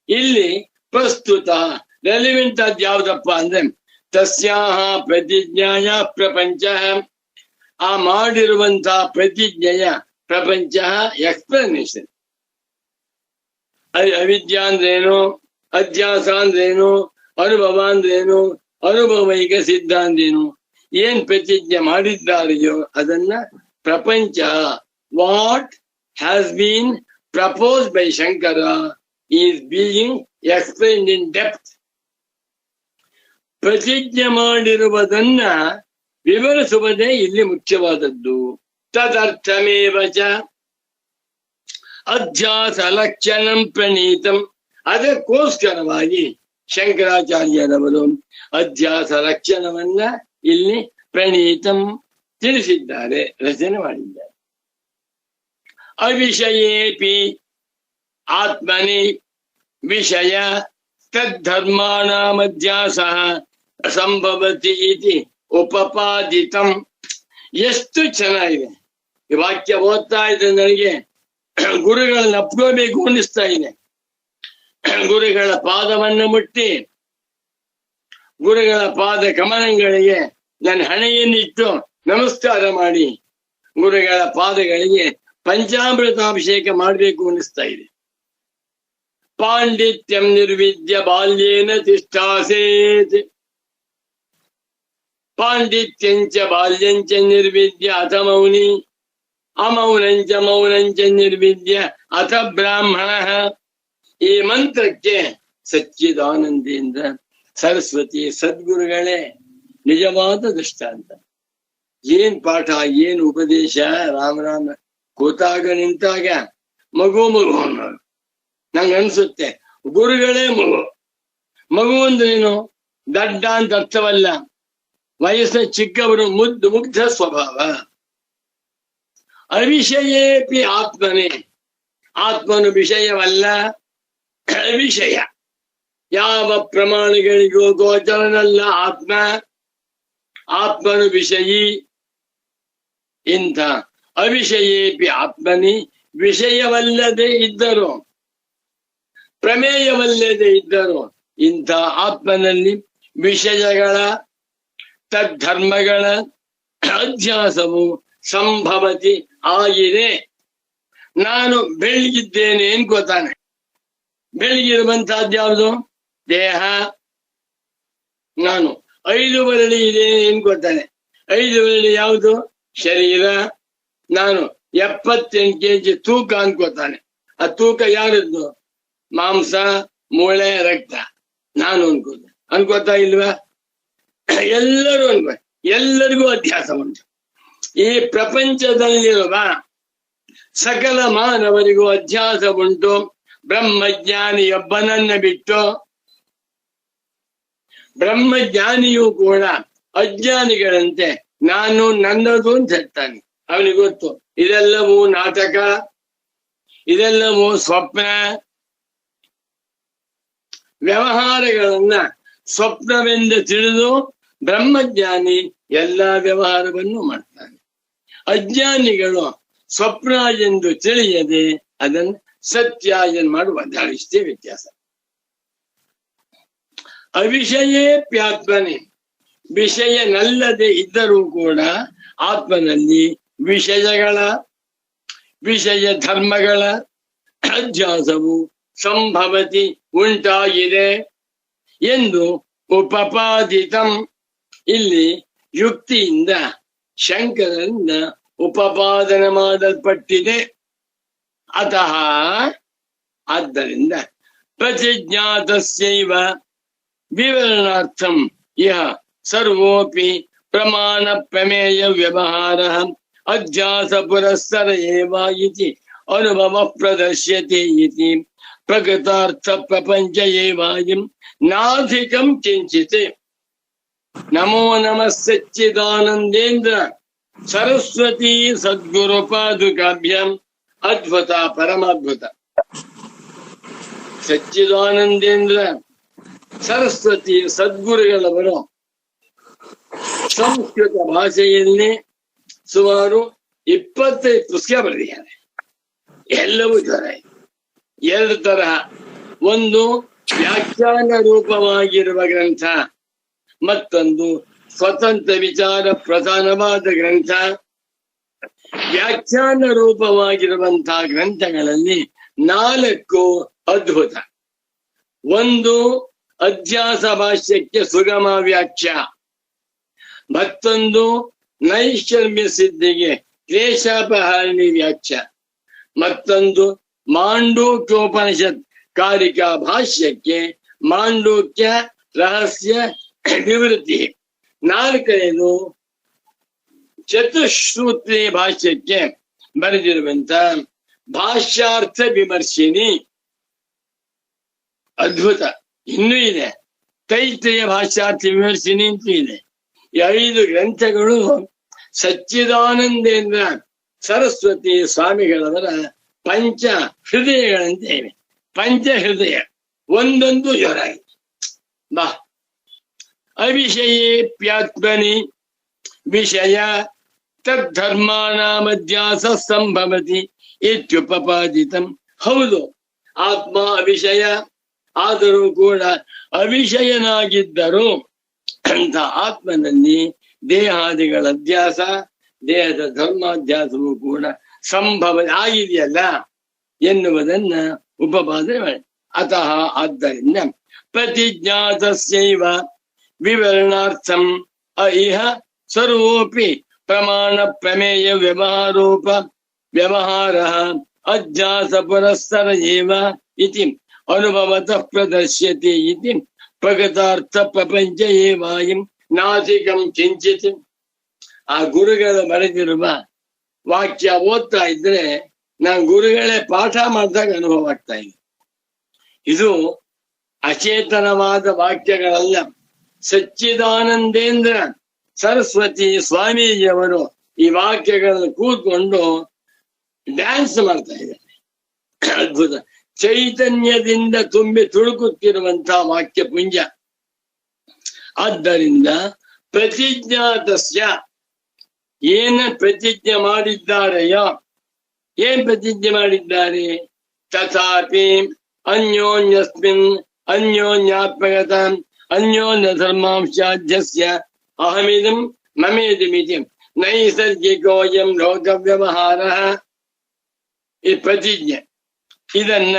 Speaker 2: ಇಲ್ಲಿ ಪ್ರಸ್ತುತ ರೆಲಿವೆಂಟ್ ಅದ್ ಯಾವ್ದಪ್ಪ ಅಂದ್ರೆ ತಸ್ಯಾಹ ಪ್ರತಿಜ್ಞಾಯ ಪ್ರಪಂಚ. ಆ ಮಾಡಿರುವಂತಹ ಪ್ರತಿಜ್ಞೆಯ ಪ್ರಪಂಚ ಎಕ್ಸ್ಪ್ಲನೇಷನ್. ಅವಿದ್ಯಾ ಅಂದ್ರೇನು, ಅಧ್ಯಾಸ ಅಂದ್ರೇನು, ಅನುಭವ ಅಂದ್ರೇನು, ಅನುಭವೈಕ ಸಿದ್ಧ ಅಂದ್ರೇನು, ಏನ್ ಪ್ರತಿಜ್ಞೆ ಮಾಡಿದ್ದಾರೆಯೋ ಅದನ್ನ ಪ್ರಪಂಚ, what has been propose by Shankara is being explained in depth. ಪ್ರತಿಜ್ಞೆ ಮಾಡಿರುವುದನ್ನ ವಿವರಿಸುವುದೇ ಇಲ್ಲಿ ಮುಖ್ಯವಾದದ್ದು. ತದರ್ಥಮೇವ ಚ ಅಧ್ಯಾಸ ಲಕ್ಷಣಂ ಪ್ರಣೀತಂ. ಅದಕ್ಕೋಸ್ಕರವಾಗಿ ಶಂಕರಾಚಾರ್ಯರವರು ಅಧ್ಯಾಸ ಲಕ್ಷಣವನ್ನ ಇಲ್ಲಿ ಪ್ರಣೀತಂ ತಿಳಿಸಿದ್ದಾರೆ, ರಚನೆ ಮಾಡಿದ್ದಾರೆ. ಅವಿಷಯೇಪಿ ಆತ್ಮನಿ ವಿಷಯ ತದ್ಧರ್ಮಾಣಾಮಧ್ಯಾಸಃ ಸಂಭವತಿ ಇತಿ ಉಪಪಾದಿತಂ. ಎಷ್ಟು ಚೆನ್ನಾಗಿದೆ ಈ ವಾಕ್ಯ. ಓದ್ತಾ ಇದ್ರೆ ನನಗೆ ಗುರುಗಳನ್ನ ಅಪ್ಕೋಬೇಕು ಅನ್ನಿಸ್ತಾ ಇದೆ. ಗುರುಗಳ ಪಾದವನ್ನು ಮುಟ್ಟಿ ಗುರುಗಳ ಪಾದ ಕಮಲಗಳಿಗೆ ನನ್ನ ಹಣೆಯನ್ನಿಟ್ಟು ನಮಸ್ಕಾರ ಮಾಡಿ ಗುರುಗಳ ಪಾದಗಳಿಗೆ ಪಂಚಾಮೃತಾಭಿಷೇಕ ಮಾಡಬೇಕು ಅನ್ನಿಸ್ತಾ ಇದೆ. ಪಾಂಡಿತ್ಯಂ ನಿರ್ವಿದ್ಯ ಬಾಲ್ಯೇನ ತಿಷ್ಠಾಸೇತ್. ಪಾಂಡಿತ್ಯಂಚ ಬಾಲ್ಯಂಚ ನಿರ್ವಿದ್ಯ ಅಥ ಮೌನಿ, ಅಮೌನಂಚ ಮೌನಂಚ ನಿರ್ವಿದ್ಯ ಅಥ ಬ್ರಾಹ್ಮಣ. ಈ ಮಂತ್ರಕ್ಕೆ ಸಚ್ಚಿದಾನಂದೇಂದ್ರ ಸರಸ್ವತಿ ಸದ್ಗುರುಗಳೇ ನಿಜವಾದ ದೃಷ್ಟಾಂತ. ಏನ್ ಪಾಠ, ಏನ್ ಉಪದೇಶ. ರಾಮ ಕೂತಾಗ ನಿಂತಾಗ ಮಗು ಅನ್ನೋದು ನಂಗೆ ಅನ್ಸುತ್ತೆ. ಗುರುಗಳೇ ಮಗು ಅಂದ್ರೇನು? ದಡ್ಡ ಅಂತ ಅರ್ಥವಲ್ಲ. ವಯಸ್ಸಿನ ಚಿಕ್ಕವರು, ಮುಗ್ಧ ಸ್ವಭಾವ. ಅವಿಷಯೇಪಿ ಆತ್ಮನೇ, ಆತ್ಮನು ವಿಷಯವಲ್ಲ, ವಿಷಯ. ಯಾವ ಪ್ರಮಾಣಗಳಿಗೂ ಗೋಚರನಲ್ಲ ಆತ್ಮ. ಆತ್ಮನು ವಿಷಯಿ. ಇಂಥ ಅವಿಷಯೇಪಿ ಆತ್ಮನಿ ವಿಷಯವಲ್ಲದೆ ಇದ್ದರು, ಪ್ರಮೇಯವಲ್ಲದೆ ಇದ್ದರು. ಇಂಥ ಆತ್ಮನಲ್ಲಿ ವಿಷಯಗಳ ತದ್ಧರ್ಮಗಳ ಅಧ್ಯಾಸವು ಸಂಭವತಿ ಆಗಿದೆ. ನಾನು ಬೆಳಗಿದ್ದೇನೆ ಅನ್ಕೋತಾನೆ. ಬೆಳಗಿರುವಂತಹದ್ದು ಯಾವುದು? ದೇಹ. ನಾನು 5 ಬೆರಳು ಇದೆ ಅನ್ಕೋತಾನೆ. 5 ಬೆರಳು ಯಾವುದು? ಶರೀರ. ನಾನು 78 kg ತೂಕ ಅನ್ಕೋತಾನೆ. ಆ ತೂಕ ಯಾರದ್ದು? ಮಾಂಸ, ಮೂಳೆ, ರಕ್ತ. ನಾನು ಅನ್ಕೋತಾ ಇಲ್ವಾ? ಎಲ್ಲರೂ ಎಲ್ಲರಿಗೂ ಅಧ್ಯಾಸ ಉಂಟು. ಈ ಪ್ರಪಂಚದಲ್ಲಿರುವ ಸಕಲ ಮಾನವರಿಗೂ ಅಧ್ಯಾಸ ಉಂಟು. ಬ್ರಹ್ಮಜ್ಞಾನಿಯೊಬ್ಬನನ್ನ ಬಿಟ್ಟು. ಬ್ರಹ್ಮಜ್ಞಾನಿಯೂ ಕೂಡ ಅಜ್ಞಾನಿಗಳಂತೆ ನಾನು ನನ್ನದು ಅಂತ ಹೇಳ್ತಾನೆ. ಅವನಿಗೆ ಗೊತ್ತು ಇದೆಲ್ಲವೂ ನಾಟಕ, ಇದೆಲ್ಲವೂ ಸ್ವಪ್ನ. ವ್ಯವಹಾರಗಳನ್ನ ಸ್ವಪ್ನವೆಂದು ತಿಳಿದು ಬ್ರಹ್ಮಜ್ಞಾನಿ ಎಲ್ಲಾ ವ್ಯವಹಾರವನ್ನು ಮಾಡ್ತಾನೆ. ಅಜ್ಞಾನಿಗಳು ಸ್ವಪ್ನ ಎಂದು ತಿಳಿಯದೆ ಅದನ್ನು ಸತ್ಯ ಎಂದು ಮಾಡುವ ಇಷ್ಟೇ ವ್ಯತ್ಯಾಸ. ಅವಿಷಯೇಪ್ಯಾತ್ಮನೆ, ವಿಷಯನಲ್ಲದೆ ಇದ್ದರೂ ಕೂಡ ಆತ್ಮನಲ್ಲಿ ವಿಷಯಗಳ ವಿಷಯ ಧರ್ಮಗಳ ಅಧ್ಯಾಸವು ಸಂಭವತಿ ಉಂಟಾಗಿದೆ ಎಂದು ಉಪಪಾದಿತಂ. ಇಲ್ಲಿ ಯುಕ್ತಿಯಿಂದ ಶಂಕರರಿಂದ ಉಪಪಾದನೆ ಮಾಡಲ್ಪಟ್ಟಿದೆ. ಅತಃ ಆದ್ದರಿಂದ ಪ್ರತಿಜ್ಞಾತಸ್ಯೈವ ವಿವರಣಾರ್ಥಂ ಇಹ ಸರ್ವೋಪಿ ಪ್ರಮಾಣ ಪ್ರಮೇಯ ವ್ಯವಹಾರ ಅಧ್ಯಾಸ ಪುರಸ್ಸರ ಏವ ಇತಿ ಅನುಭವ ಪ್ರದರ್ಶ್ಯತೆ ಇತಿ ಪ್ರಕೃತಾರ್ಥ ಪ್ರಪಂಚ ಏವಾಯಂ ನಾಧಿಕಂ ಕಿಂಚಿತ್. ನಮೋ ನಮಃ ಸಚ್ಚಿದಾನಂದೇಂದ್ರ ಸರಸ್ವತಿ ಸದ್ಗುರು ಪಾದುಕಾಭ್ಯಂ. ಅದ್ಭುತ, ಪರಮಾದ್ಭುತ. ಸಚ್ಚಿದಾನಂದೇಂದ್ರ ಸರಸ್ವತಿ ಸದ್ಗುರುಗಳವರು ಸಂಸ್ಕೃತ ಭಾಷೆಯಲ್ಲಿ ಸುಮಾರು 25 ಪುಸ್ತಕ ಬರೆದಿದ್ದಾರೆ. ಎಲ್ಲವೂ ಜ್ವರ. 2 ತರಹ. ಒಂದು ವ್ಯಾಖ್ಯಾನ ರೂಪವಾಗಿರುವ ಗ್ರಂಥ, ಮತ್ತೊಂದು ಸ್ವತಂತ್ರ ವಿಚಾರ ಪ್ರಧಾನವಾದ ಗ್ರಂಥ. ವ್ಯಾಖ್ಯಾನ ರೂಪವಾಗಿರುವಂತಹ ಗ್ರಂಥಗಳಲ್ಲಿ 4 ಅದ್ಭುತ. ಒಂದು ಅಧ್ಯಾಸ ಭಾಷ್ಯಕ್ಕೆ ಸುಗಮ ವ್ಯಾಖ್ಯಾ, ಮತ್ತೊಂದು ನೈಷ್ಕರ್ಮ್ಯ ಸಿದ್ಧಿಗೆ ಕ್ಲೇಶಾಪಹಾರಿಣಿ ವ್ಯಾಖ್ಯಾ, ಮತ್ತೊಂದು ಮಾಂಡೂಕ್ಯೋಪನಿಷತ್ ಕಾರಿಕಾ ಭಾಷ್ಯಕ್ಕೆ ಮಾಂಡೂಕ್ಯ ರಹಸ್ಯ ನಿವೃತ್ತಿ. 4ನೇದು ಚತುಶ್ರೂತ್ರಿ ಭಾಷ್ಯಕ್ಕೆ ಬರೆದಿರುವಂತ ಭಾಷ್ಯಾರ್ಥ ವಿಮರ್ಶಿನಿ. ಅದ್ಭುತ. ಇನ್ನೂ ಇದೆ ತೈತ್ರೇಯ ಭಾಷ್ಯಾರ್ಥ ವಿಮರ್ಶಿನಿ ಅಂತ ಇದೆ. ಈ 5 ಗ್ರಂಥಗಳು ಸಚ್ಚಿದಾನಂದೇಂದ್ರ ಸರಸ್ವತಿ ಸ್ವಾಮಿಗಳವರ ಪಂಚ ಹೃದಯಗಳಂತೆ ಇವೆ. ಪಂಚ ಹೃದಯ ಒಂದೊಂದು ಜೋರಾಗಿ ಬಾ. ಅವಿಷಯೇಪ್ಯಾತ್ಮನಿ ವಿಷಯ ತದ್ಧರ್ಮಾನಾಮಧ್ಯಾಸ ಸಂಭವತಿ ಇತ್ಯುಪಪಾದಿತಂ. ಹೌದು, ಆತ್ಮ ಅವಿಷಯ ಆದರೂ ಕೂಡ ಅವಿಷಯನಾಗಿದ್ದರೂ ಅಂತ ಆತ್ಮನಲ್ಲಿ ದೇಹಾದಿಗಳ ಅಧ್ಯಾಸ, ದೇಹದ ಧರ್ಮಾಧ್ಯಾಸವೂ ಕೂಡ ಸಂಭವ ಆಗಿದೆಯಲ್ಲ ಎನ್ನುವುದನ್ನ ಉಪಪಾದನೆ ಮಾಡಿ. ಅತಃ ಆದ್ದರಿಂದ ಪ್ರತಿಜ್ಞಾತಸ್ಯೈವ ವಿವರಣಾರ್ಥಂ ಅಇಹ ಸರ್ವೋಪಿ ಪ್ರಮಾಣ ಪ್ರಮೇಯ ವ್ಯವಹಾರೋಪ ವ್ಯವಹಾರ ಅಧ್ಯಾಸ ಪುರಸ್ಸರ ಏವ ಇತಿ ಅನುಭವತಃ ಪ್ರದರ್ಶ್ಯತೆ ಇತಿ ಪ್ರಗತಾರ್ಥ ಪ್ರಪಂಚ ಏವಾಯಂ ನಾಸಿಕಂ ಕಿಂಚಿತ್. ಆ ಗುರುಗಳು ಬರೆದಿರುವ ವಾಕ್ಯ ಓದ್ತಾ ಇದ್ರೆ ನಾನು ಗುರುಗಳೇ ಪಾಠ ಮಾಡಿದಾಗ ಅನುಭವ ಆಗ್ತಾ ಇದೆ. ಇದು ಅಚೇತನವಾದ ವಾಕ್ಯಗಳಲ್ಲ. ಸಚ್ಚಿದಾನಂದೇಂದ್ರ ಸರಸ್ವತಿ ಸ್ವಾಮೀಜಿಯವರು ಈ ವಾಕ್ಯಗಳನ್ನು ಕೂತ್ಕೊಂಡು ಡ್ಯಾನ್ಸ್ ಮಾಡ್ತಾ ಇದ್ದಾರೆ. ಅದ್ಭುತ. ಚೈತನ್ಯದಿಂದ ತುಂಬಿ ತುಳುಕುತ್ತಿರುವಂತಹ ವಾಕ್ಯ ಪುಂಜ. ಆದ್ದರಿಂದ ಪ್ರತಿಜ್ಞಾತಸ್ಯ, ಏನ ಪ್ರತಿಜ್ಞೆ ಮಾಡಿದ್ದಾರೆಯೋ, ಏನ್ ಪ್ರತಿಜ್ಞೆ ಮಾಡಿದ್ದಾರೆ? ತಥಾಪಿ ಅನ್ಯೋನ್ಯಸ್ಮಿನ್ ಅನ್ಯೋನ್ಯಾತ್ಮಕತ ಅನ್ಯೋನ್ಯ ಧರ್ಮಾಂಶಾಧ್ಯಸ್ಯ ಅಹಮಿದಂ ಮಮೇದಮಿತಿ ನೈಸರ್ಗಿಕೋಯಂ ಲೋಕ ವ್ಯವಹಾರ. ಈ ಪ್ರತಿಜ್ಞೆ ಇದನ್ನ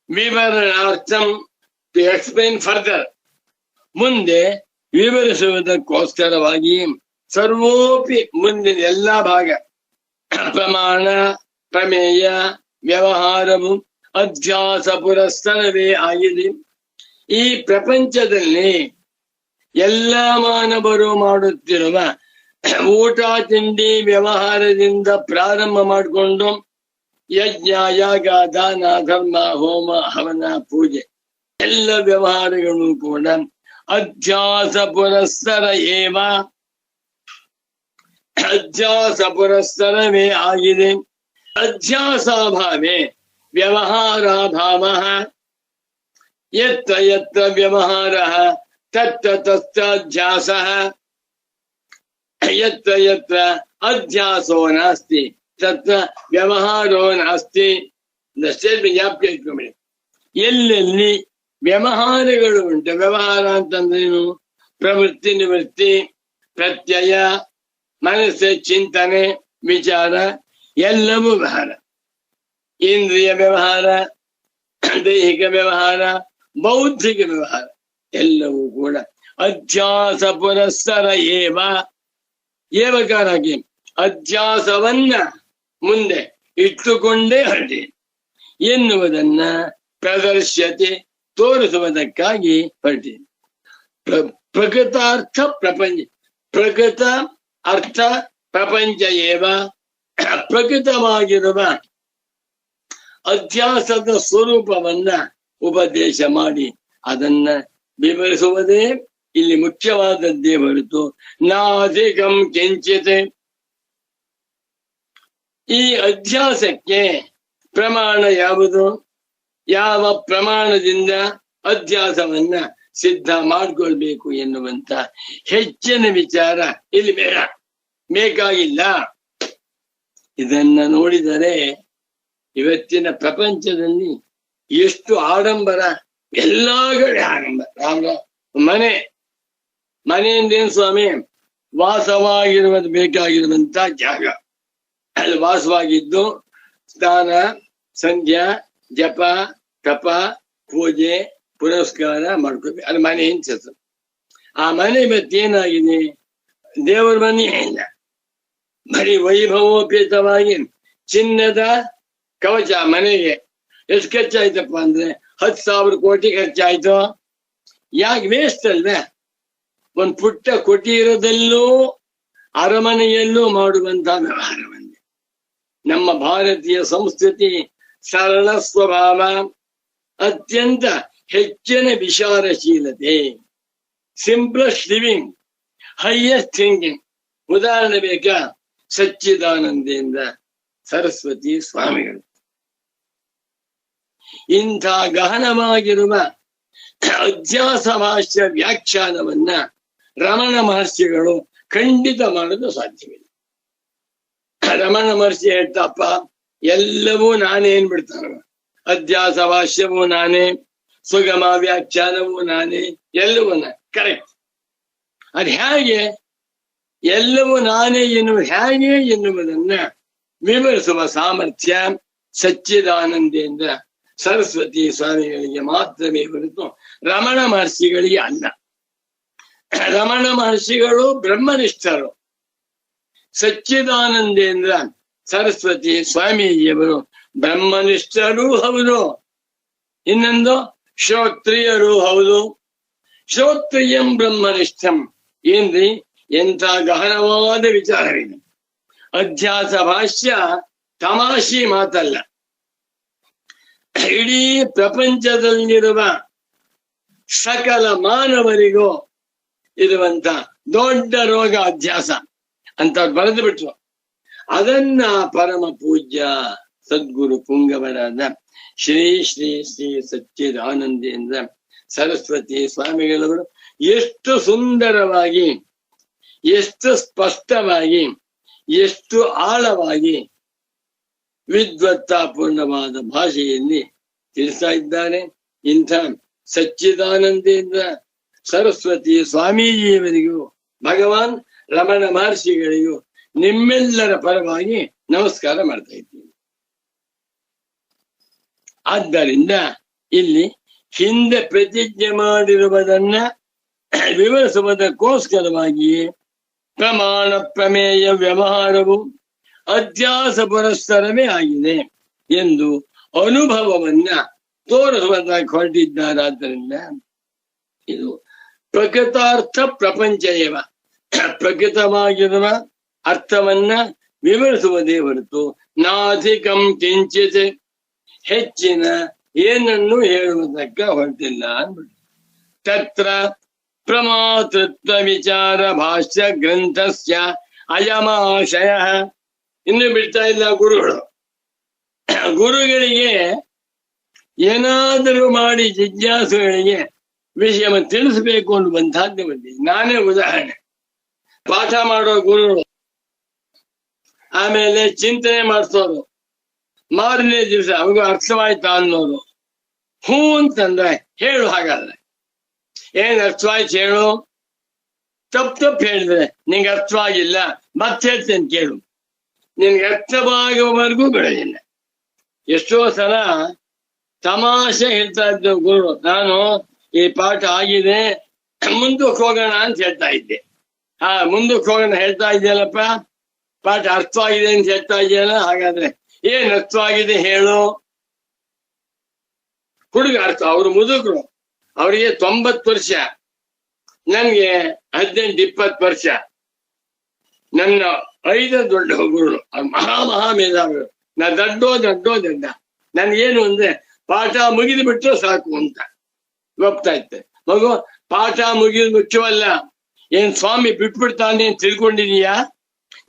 Speaker 2: ವಿವರಣಾರ್ಥಂ ಟು ಎಕ್ಸ್ಪ್ಲೈನ್ ಫರ್ದರ್, ಮುಂದೆ ವಿವರಿಸುವುದಕ್ಕೋಸ್ಕರವಾಗಿ ಸರ್ವೋಪಿ ಮುಂದಿನ ಎಲ್ಲಾ ಭಾಗ ಪ್ರಮಾಣ ಪ್ರಮೇಯ ವ್ಯವಹಾರವು ಅಧ್ಯಾಸ ಪುರಸ್ಸರವೇ ಆಗಿದೆ. ಈ ಪ್ರಪಂಚದಲ್ಲಿ ಎಲ್ಲ ಮಾನವರು ಮಾಡುತ್ತಿರುವ ಊಟ ತಿಂಡಿ ವ್ಯವಹಾರದಿಂದ ಪ್ರಾರಂಭ ಮಾಡಿಕೊಂಡು ಯಜ್ಞ ಯಾಗ ದಾನ ಧರ್ಮ ಹೋಮ ಹವನ ಪೂಜೆ ಎಲ್ಲ ವ್ಯವಹಾರಗಳು ಕೂಡ ಅಧ್ಯಾಸ ಪುರಸ್ಸರ ಏವ, ಅಧ್ಯಾಸ ಪುರಸ್ಸರವೇ ಆಗಿದೆ. ಅಧ್ಯಾಸಾಭಾವೇ ವ್ಯವಹಾರಾಭಾವ. ಯತ್ರ ಯತ್ರ ವ್ಯವಹಾರ ತತ್ರ ತತ್ರಾಧ್ಯಾಸ, ಯತ್ರ ಯತ್ರ ಅಧ್ಯಾಸೋ ನಾಸ್ತಿ ತತ್ರ ವ್ಯವಹಾರೋ ನಾಸ್ತಿ. ಜ್ಞಾಪಕ ಇಟ್ಕೊಂಡ್ಬಿಡಿ. ಎಲ್ಲೆಲ್ಲಿ ವ್ಯವಹಾರಗಳು ಉಂಟು, ವ್ಯವಹಾರ ಅಂತಂದ್ರೇನು? ಪ್ರವೃತ್ತಿ ನಿವೃತ್ತಿ ಪ್ರತ್ಯಯ ಮನಸ್ಸು ಚಿಂತನೆ ವಿಚಾರ ಎಲ್ಲವೂ ವ್ಯವಹಾರ. ಇಂದ್ರಿಯ ವ್ಯವಹಾರ, ದೈಹಿಕ ವ್ಯವಹಾರ, ಬೌದ್ಧಿಕ ವ್ಯವಹಾರ ಎಲ್ಲವೂ ಕೂಡ ಅಧ್ಯಾಸ ಪುರಸ್ಸರ ಏವ. ಏವಕಾರಕ್ಕೆ ಅಧ್ಯಾಸವನ್ನ ಮುಂದೆ ಇಟ್ಟುಕೊಂಡೇ ಹೊರಟಿ ಎನ್ನುವುದನ್ನ ಪ್ರದರ್ಶ್ಯತೆ ತೋರಿಸುವುದಕ್ಕಾಗಿ ಹೊರಟಿ. ಪ್ರಕೃತಾರ್ಥ ಪ್ರಪಂಚ, ಪ್ರಕೃತ ಅರ್ಥ ಪ್ರಪಂಚ ಏವ. ಪ್ರಕೃತವಾಗಿರುವ ಅಧ್ಯಾಸದ ಸ್ವರೂಪವನ್ನ ಉಪದೇಶ ಮಾಡಿ ಅದನ್ನ ವಿವರಿಸುವುದೇ ಇಲ್ಲಿ ಮುಖ್ಯವಾದದ್ದೇ ಹೊರತು ನಾಧಿಕಂ ಕಿಂಚಿತ್. ಈ ಅಧ್ಯಾಸಕ್ಕೆ ಪ್ರಮಾಣ ಯಾವುದು? ಯಾವ ಪ್ರಮಾಣದಿಂದ ಅಧ್ಯಾಸವನ್ನ ಸಿದ್ಧ ಮಾಡ್ಕೊಳ್ಬೇಕು ಎನ್ನುವಂತ ಹೆಚ್ಚಿನ ವಿಚಾರ ಇಲ್ಲಿ ಬೇಕಾಗಿಲ್ಲ. ಇದನ್ನ ನೋಡಿದರೆ ಇವತ್ತಿನ ಪ್ರಪಂಚದಲ್ಲಿ ಎಷ್ಟು ಆಡಂಬರ, ಎಲ್ಲಾ ಕಡೆ ಆಡಂಬರ. ಮನೆ ಮನೆಯಿಂದೇನು ಸ್ವಾಮಿ? ವಾಸವಾಗಿರುವುದು ಬೇಕಾಗಿರುವಂತ ಜಾಗ. ಅಲ್ಲಿ ವಾಸವಾಗಿದ್ದು ಸ್ನಾನ ಸಂಧ್ಯಾ ಜಪ ತಪ ಪೂಜೆ ಪುರಸ್ಕಾರ ಮಾಡ್ಕೋಬೇಕು. ಅದು ಮನೆ ಹೆಂಚು. ಆ ಮನೆ ಮತ್ತೇನಾಗಿದೆ? ದೇವರ ಮನೆ ಇಲ್ಲ, ಬರೀ ವೈಭವೋಪೇತವಾಗಿ ಚಿನ್ನದ ಕವಚ. ಮನೆಗೆ ಎಷ್ಟು ಖರ್ಚಾಯ್ತಪ್ಪ ಅಂದ್ರೆ 10,000 ಕೋಟಿ ಖರ್ಚಾಯ್ತು. ಯಾಕೆ? ವೇಸ್ಟ್ ಅಲ್ವೇ? ಒಂದು ಪುಟ್ಟ ಕುಟೀರದಲ್ಲೂ ಅರಮನೆಯಲ್ಲೂ ಮಾಡುವಂತಹ ವ್ಯವಹಾರವನ್ನೇ. ನಮ್ಮ ಭಾರತೀಯ ಸಂಸ್ಕೃತಿ ಸರಳ ಸ್ವಭಾವ, ಅತ್ಯಂತ ಹೆಚ್ಚಿನ ವಿಚಾರಶೀಲತೆ, ಸಿಂಪ್ಲೆಸ್ಟ್ ಲಿವಿಂಗ್, ಹೈಯೆಸ್ಟ್ ಥಿಂಕಿಂಗ್. ಉದಾಹರಣೆ ಬೇಕಾ? ಸಚ್ಚಿದಾನಂದೇಂದ್ರ ಸರಸ್ವತಿ ಸ್ವಾಮಿಗಳು. ಇಂಥ ಗಹನವಾಗಿರುವ ಅಧ್ಯಾಸ ಭಾಷ್ಯ ವ್ಯಾಖ್ಯಾನವನ್ನ ರಮಣ ಮಹರ್ಷಿಗಳು ಖಂಡಿತ ಮಾಡಲು ಸಾಧ್ಯವಿಲ್ಲ. ರಮಣ ಮಹರ್ಷಿ ಹೇಳ್ತಪ್ಪ, ಎಲ್ಲವೂ ನಾನೇ ಏನ್ಬಿಡ್ತಾನ, ಅಧ್ಯಾಸ ಭಾಷ್ಯವೂ ನಾನೇ, ಸುಗಮ ವ್ಯಾಖ್ಯಾನವೂ ನಾನೇ, ಎಲ್ಲವೂ ಕರೆಕ್ಟ್. ಅದು ಹೇಗೆ ಎಲ್ಲವೂ ನಾನೇ ಹೇಗೆ ಎನ್ನುವುದನ್ನ ವಿವರಿಸುವ ಸಾಮರ್ಥ್ಯ ಸಚ್ಚಿದಾನಂದೇಂದ್ರ ಸರಸ್ವತಿ ಸ್ವಾಮಿಗಳಿಗೆ ಮಾತ್ರವೇ ಹೊರತು ರಮಣ ಮಹರ್ಷಿಗಳಿಗೆ ಅಲ್ಲ. ರಮಣ ಮಹರ್ಷಿಗಳು ಬ್ರಹ್ಮನಿಷ್ಠರು, ಸಚ್ಚಿದಾನಂದೇಂದ್ರ ಸರಸ್ವತಿ ಸ್ವಾಮೀಜಿಯವರು ಬ್ರಹ್ಮನಿಷ್ಠರೂ ಹೌದು, ಇನ್ನೊಂದು ಶ್ರೋತ್ರಿಯರೂ ಹೌದು. ಶ್ರೋತ್ರಿಯಂ ಬ್ರಹ್ಮನಿಷ್ಠಂ ಏನ್ರಿ, ಎಂಥ ಗಹನವಾದ ವಿಚಾರವಿದೆ. ಅಧ್ಯಾಸ ಭಾಷ್ಯ ತಮಾಷೆ ಮಾತಲ್ಲ. ಇಡೀ ಪ್ರಪಂಚದಲ್ಲಿರುವ ಸಕಲ ಮಾನವರಿಗೂ ಇರುವಂತ ದೊಡ್ಡ ರೋಗ ಅಧ್ಯಾಸ ಅಂತ ಬರೆದು ಬಿಟ್ರು. ಅದನ್ನ ಪರಮ ಪೂಜ್ಯ ಸದ್ಗುರು ಪುಂಗವರಾದ ಶ್ರೀ ಶ್ರೀ ಶ್ರೀ ಸಚ್ಚಿದಾನಂದೇಂದ್ರ ಸರಸ್ವತಿ ಸ್ವಾಮಿಗಳವರು ಎಷ್ಟು ಸುಂದರವಾಗಿ, ಎಷ್ಟು ಸ್ಪಷ್ಟವಾಗಿ, ಎಷ್ಟು ಆಳವಾಗಿ ವಿದ್ವತ್ತಾಪೂರ್ಣವಾದ ಭಾಷೆಯಲ್ಲಿ ತಿಳಿಸ್ತಾ ಇದ್ದಾರೆ. ಇಂಥ ಸಚ್ಚಿದಾನಂದೇಂದ್ರ ಸರಸ್ವತಿ ಸ್ವಾಮೀಜಿಯವರಿಗೂ ಭಗವಾನ್ ರಮಣ ಮಹರ್ಷಿಗಳಿಗೂ ನಿಮ್ಮೆಲ್ಲರ ಪರವಾಗಿ ನಮಸ್ಕಾರ ಮಾಡ್ತಾ ಇದ್ದೀನಿ. ಆದ್ದರಿಂದ ಇಲ್ಲಿ ಹಿಂದೆ ಪ್ರತಿಜ್ಞೆ ಮಾಡಿರುವುದನ್ನ ವಿವರಿಸುವುದಕ್ಕೋಸ್ಕರವಾಗಿಯೇ ಪ್ರಮಾಣ ಪ್ರಮೇಯ ವ್ಯವಹಾರವು ಅಧ್ಯಾಸ ಪುರಸ್ಸರವೇ ಆಗಿದೆ ಎಂದು ಅನುಭವವನ್ನ ತೋರಿಸುವುದಕ್ಕೆ ಹೊರಟಿದ್ದಾರಾದ್ದರಿಂದ ಇದು ಪ್ರಕೃತಾರ್ಥ ಪ್ರಪಂಚಯವ, ಪ್ರಕೃತವಾಗಿರುವ ಅರ್ಥವನ್ನ ವಿವರಿಸುವುದೇ ಹೊರತು ನಾಧಿಕಂ ಕಿಂಚಿತ್ ಹೆಚ್ಚಿನ ಏನನ್ನು ಹೇಳುವುದಕ್ಕೆ ಹೊರಟಿಲ್ಲ ಅಂದ್ಬಿಟ್ಟು. ತತ್ರ ಪ್ರಮಾತೃತ್ವ ವಿಚಾರ ಭಾಷ್ಯ ಗ್ರಂಥಸ್ಯ ಅಯಮಾಶಯ. ಇನ್ನು ಬಿಡ್ತಾ ಇಲ್ಲ ಗುರುಗಳು. ಗುರುಗಳಿಗೆ ಏನಾದರೂ ಮಾಡಿ ಜಿಜ್ಞಾಸುಗಳಿಗೆ ವಿಷಯವನ್ನು ತಿಳಿಸ್ಬೇಕು ಅನ್ನುವಂತಹದ್ದು ಬಂದಿದೆ. ನಾನೇ ಉದಾಹರಣೆ. ಪಾಠ ಮಾಡೋ ಗುರುಗಳು, ಆಮೇಲೆ ಚಿಂತನೆ ಮಾಡಿಸೋರು, ಮಾರನೇ ದಿವಸ ಅವಾಗ ಅರ್ಥವಾಯ್ತಾ ಅನ್ನೋರು. ಹೂ ಅಂತಂದ್ರೆ ಹೇಳು, ಹಾಗಾದ್ರೆ ಏನ್ ಅರ್ಥವಾಯ್ತು ಹೇಳು. ತಪ್ಪು ಹೇಳಿದ್ರೆ ನಿಂಗೆ ಅರ್ಥವಾಗಿಲ್ಲ, ಮತ್ತೆ ಹೇಳ್ತೇನೆ ಕೇಳು. ನಿನ್ಗೆ ಅರ್ಥವಾಗುವವರೆಗೂ ಬಿಡೋದಿಲ್ಲ. ಎಷ್ಟೋ ಸಲ ತಮಾಷೆ ಹೇಳ್ತಾ ಇದ್ದ ಗುರು, ನಾನು ಈ ಪಾಠ ಆಗಿದೆ ಮುಂದಕ್ಕೆ ಹೋಗೋಣ ಅಂತ ಹೇಳ್ತಾ ಇದ್ದೆ. ಮುಂದಕ್ಕೆ ಹೋಗೋಣ ಹೇಳ್ತಾ ಇದೆಯಲ್ಲಪ್ಪ, ಪಾಠ ಅರ್ಥವಾಗಿದೆ ಅಂತ ಹೇಳ್ತಾ ಇದೆಯಲ್ಲ, ಹಾಗಾದ್ರೆ ಏನ್ ಅರ್ಥವಾಗಿದೆ ಹೇಳು. ಹುಡುಗ ಅರ್ಥ, ಅವ್ರು ಮುದುಕರು, ಅವರಿಗೆ 90 ವರ್ಷ, ನನ್ಗೆ 18-20 ವರ್ಷ. ನನ್ನ 5 ದೊಡ್ಡ ಗುರುಗಳು, ಮಹಾ ಮೇಧಾವಿಗಳು. ನಾ ದಡ್ಡ ನನ್ಗೇನು ಅಂದ್ರೆ ಪಾಠ ಮುಗಿದು ಬಿಟ್ರೆ ಸಾಕು ಅಂತ ಒಪ್ತಾ ಇತ್ತೆ. ಮಗು, ಪಾಠ ಮುಗಿದು ಮುಖ್ಯವಲ್ಲ, ಏನ್ ಸ್ವಾಮಿ ಬಿಟ್ಬಿಡ್ತಾನೆ ಅಂತ ತಿಳ್ಕೊಂಡಿದೀಯಾ?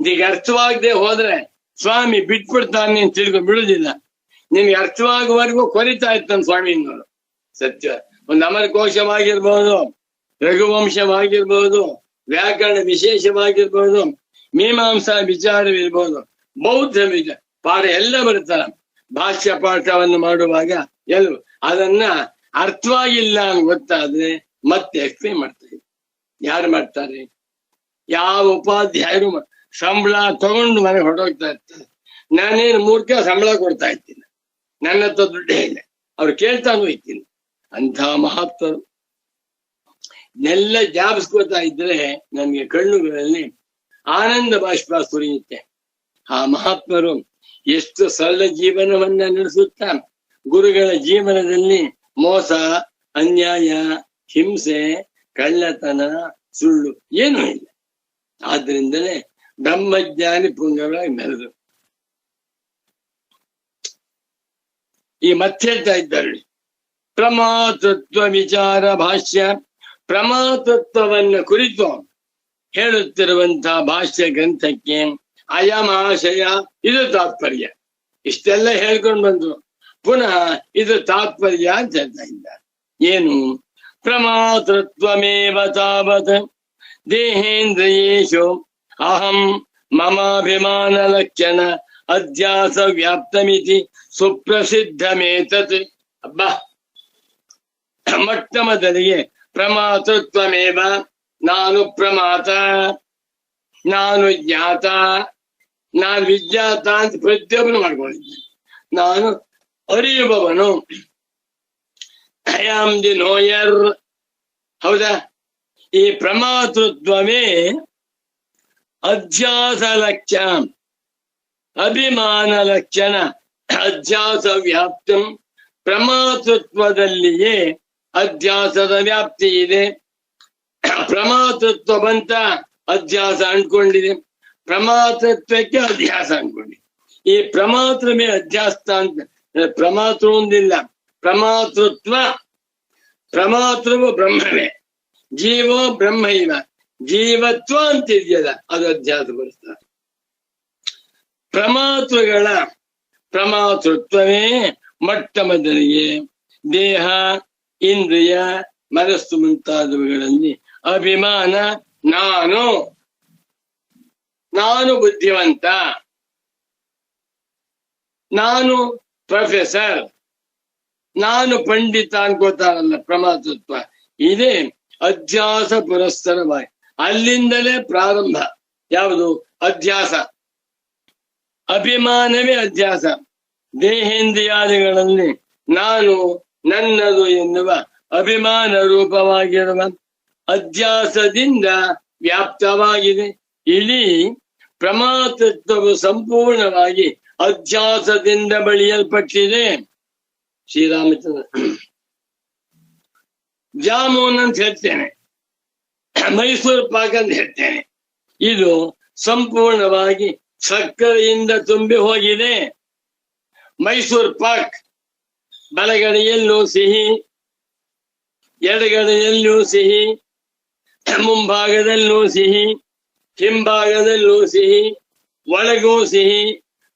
Speaker 2: ನಿನ್ಗೆ ಅರ್ಥವಾಗದೆ ಹೋದ್ರೆ ಸ್ವಾಮಿ ಬಿಟ್ಬಿಡ್ತಾನೆ ಅಂತ ತಿಳ್ಕೊಂಡು ಬಿಡುದಿಲ್ಲ. ನಿನ್ಗೆ ಅರ್ಥವಾಗುವವರೆಗೂ ಕೊರಿತಾ ಇರ್ತಾನೆ ಸ್ವಾಮಿ ಅನ್ನೋರು. ಸತ್ಯ. ಒಂದು ಅಮರಕೋಶವಾಗಿರ್ಬೋದು, ರಘುವಂಶವಾಗಿರ್ಬೋದು, ವ್ಯಾಕರಣ ವಿಶೇಷವಾಗಿರ್ಬೋದು, ಮೀಮಾಂಸಾ ವಿಚಾರವಿರ್ಬೋದು, ಬೌದ್ಧ ವಿಚಾರ ಪಾಠ ಎಲ್ಲ ಬರುತ್ತಲ್ಲ. ಭಾಷ್ಯ ಪಾಠವನ್ನು ಮಾಡುವಾಗ ಎಲ್ಲೂ ಅದನ್ನ ಅರ್ಥವಾಗಿಲ್ಲ ಅಂತ ಗೊತ್ತಾದ್ರೆ ಮತ್ತೆ ಎಕ್ಸ್ಪ್ಲೇನ್ ಮಾಡ್ತಾರೆ. ಯಾರು ಮಾಡ್ತಾರೆ? ಯಾವ ಉಪಾಧ್ಯಾಯರು ಸಂಬಳ ತಗೊಂಡು ಮನೆಗೆ ಹೊರಟೋಗ್ತಾ ಇರ್ತಾರೆ. ನಾನೇನು ಮೂರ್ಖ ಸಂಬಳ ಕೊಡ್ತಾ ಇದ್ದೀನಿ, ನನ್ನ ಹತ್ರ ದುಡ್ಡೇ ಇಲ್ಲ, ಅವ್ರು ಕೇಳ್ತಾನೂ ಇದ್ದೀನಿ. ಅಂಥ ಮಹಾತ್ಮರು ನೆಲ್ಲ ಜಾಬಿಸ್ಕೋತಾ ಇದ್ರೆ ನನ್ಗೆ ಕಣ್ಣುಗಳಲ್ಲಿ ಆನಂದ ಬಾಷ್ಪ ಸುರಿಯುತ್ತೆ. ಆ ಮಹಾತ್ಮರು ಎಷ್ಟು ಸರಳ ಜೀವನವನ್ನ ನಡೆಸುತ್ತಾ ಗುರುಗಳ ಜೀವನದಲ್ಲಿ ಮೋಸ, ಅನ್ಯಾಯ, ಹಿಂಸೆ, ಕಳ್ಳತನ, ಸುಳ್ಳು ಏನೂ ಇಲ್ಲ. ಆದ್ರಿಂದಲೇ ಬ್ರಹ್ಮಜ್ಞಾನಿ ಪುಂಗವರಾಗಿ ಮೆರೆದು ಈ ಮತ್ತೆ ಹೇಳ್ತಾ ಇದ್ದಾರೆ. ಪ್ರಮಾತೃತ್ವ ವಿಚಾರ ಭಾಷ್ಯ, ಪ್ರಮಾತೃತ್ವವನ್ನು ಕುರಿತು ಹೇಳುತ್ತಿರುವಂತಹ ಭಾಷ್ಯ ಗ್ರಂಥಕ್ಕೆ ಅಯಮಾಶಯ ಇದು ತಾತ್ಪರ್ಯ. ಇಷ್ಟೆಲ್ಲ ಹೇಳ್ಕೊಂಡು ಬಂದ್ರು. ಪುನಃ ಇದು ತಾತ್ಪರ್ಯ ಅಂತ ಹೇಳ್ತಾ ಇದ್ದಾರೆ. ಏನು? ಪ್ರಮಾತೃತ್ವಮೇವ ತಾವತ್ ದೇಹೇಂದ್ರಿಯೇಷು ಅಹಂ ಮಮಾಭಿಮಾನ ಲಕ್ಷಣ ಅಧ್ಯಾಸ ವ್ಯಾಪ್ತಮಿತಿ ಸುಪ್ರಸಿದ್ಧಮೇತತ್. ಅಬ್ಬಾ, ಮೊಟ್ಟ ಮೊದಲಿಗೆ ಪ್ರಮಾತೃತ್ವಮೇವ, ನಾನು ಪ್ರಮಾತ, ನಾನು ಜ್ಞಾತ, ನಾನು ವಿಜ್ಞಾತ ಅಂತ ಪ್ರತಿಯೊಬ್ಬನು ಮಾಡ್ಕೊಂಡಿದ್ದೇನೆ. ನಾನು ಅರಿಯುವವನು, ಐ ಆಮ್ ದಿ ನೋಯರ್. ಹೌದಾ? ಈ ಪ್ರಮಾತೃತ್ವವೇ ಅಧ್ಯಾಸ ಲಕ್ಷಣ, ಅಭಿಮಾನ ಲಕ್ಷಣ, ಅಧ್ಯಾಸ ವ್ಯಾಪ್ತಂ. ಪ್ರಮಾತೃತ್ವದಲ್ಲಿಯೇ ಅಧ್ಯಾಸದ ವ್ಯಾಪ್ತಿ ಇದೆ. ಪ್ರಮಾತೃತ್ವ ಬಂತ, ಅಧ್ಯಾಸ ಅಂದ್ಕೊಂಡಿದೆ. ಪ್ರಮಾತೃತ್ವಕ್ಕೆ ಅಧ್ಯಾಸ ಅಂದ್ಕೊಂಡಿದೆ. ಈ ಪ್ರಮಾತೃವೇ ಅಧ್ಯಾಸ ಅಂತ. ಪ್ರಮಾತೃ ಒಂದಿಲ್ಲ, ಪ್ರಮಾತೃತ್ವ. ಪ್ರಮಾತೃವು ಬ್ರಹ್ಮವೇ, ಜೀವೋ ಬ್ರಹ್ಮ ಇವ. ಜೀವತ್ವ ಅಂತಿದೆಯಲ್ಲ, ಅದು ಅಧ್ಯಾಸ ಬರುತ್ತಾರೆ. ಪ್ರಮಾತೃಗಳ ಪ್ರಮಾತೃತ್ವವೇ ಮೊಟ್ಟ ಮೊದಲಿಗೆ ದೇಹ, ಇಂದ್ರಿಯ, ಮನಸ್ಸು ಮುಂತಾದವುಗಳಲ್ಲಿ ಅಭಿಮಾನ. ನಾನು ಬುದ್ಧಿವಂತ, ನಾನು ಪ್ರೊಫೆಸರ್, ನಾನು ಪಂಡಿತ ಅನ್ಕೋತಾರಲ್ಲ, ಪ್ರಮಾತೃತ್ವ. ಇದೇ ಅಧ್ಯಾಸ ಪುರಸ್ಸರವಾಗಿ. ಅಲ್ಲಿಂದಲೇ ಪ್ರಾರಂಭ. ಯಾವುದು? ಅಧ್ಯಾಸ. ಅಭಿಮಾನವೇ ಅಧ್ಯಾಸ. ದೇಹೇಂದ್ರಿಯಾದಿಗಳಲ್ಲಿ ನಾನು, ನನ್ನದು ಎನ್ನುವ ಅಭಿಮಾನ ರೂಪವಾಗಿರುವ ಅಧ್ಯಾಸದಿಂದ ವ್ಯಾಪ್ತವಾಗಿದೆ. ಇಡೀ ಪ್ರಮಾತೃತ್ವವು ಸಂಪೂರ್ಣವಾಗಿ ಅಧ್ಯಾಸದಿಂದ ಬಳಿಯಲ್ಪಟ್ಟಿದೆ. ಶ್ರೀರಾಮಚಂದ್ರ ಜಾಮೂನ್ ಅಂತ ಹೇಳ್ತೇನೆ, ಮೈಸೂರು ಪಾಕ್ ಅಂತ ಹೇಳ್ತೇನೆ. ಇದು ಸಂಪೂರ್ಣವಾಗಿ ಸಕ್ಕರೆಯಿಂದ ತುಂಬಿ ಹೋಗಿದೆ. ಮೈಸೂರು ಪಾಕ್ ಬಲಗಡೆಯಲ್ಲೂ ಸಿಹಿ, ಎಡಗಡೆಯಲ್ಲೂ ಸಿಹಿ, ಮುಂಭಾಗದಲ್ಲೂ ಸಿಹಿ, ಹಿಂಭಾಗದಲ್ಲೂ ಸಿಹಿ, ಒಳಗೂ ಸಿಹಿ,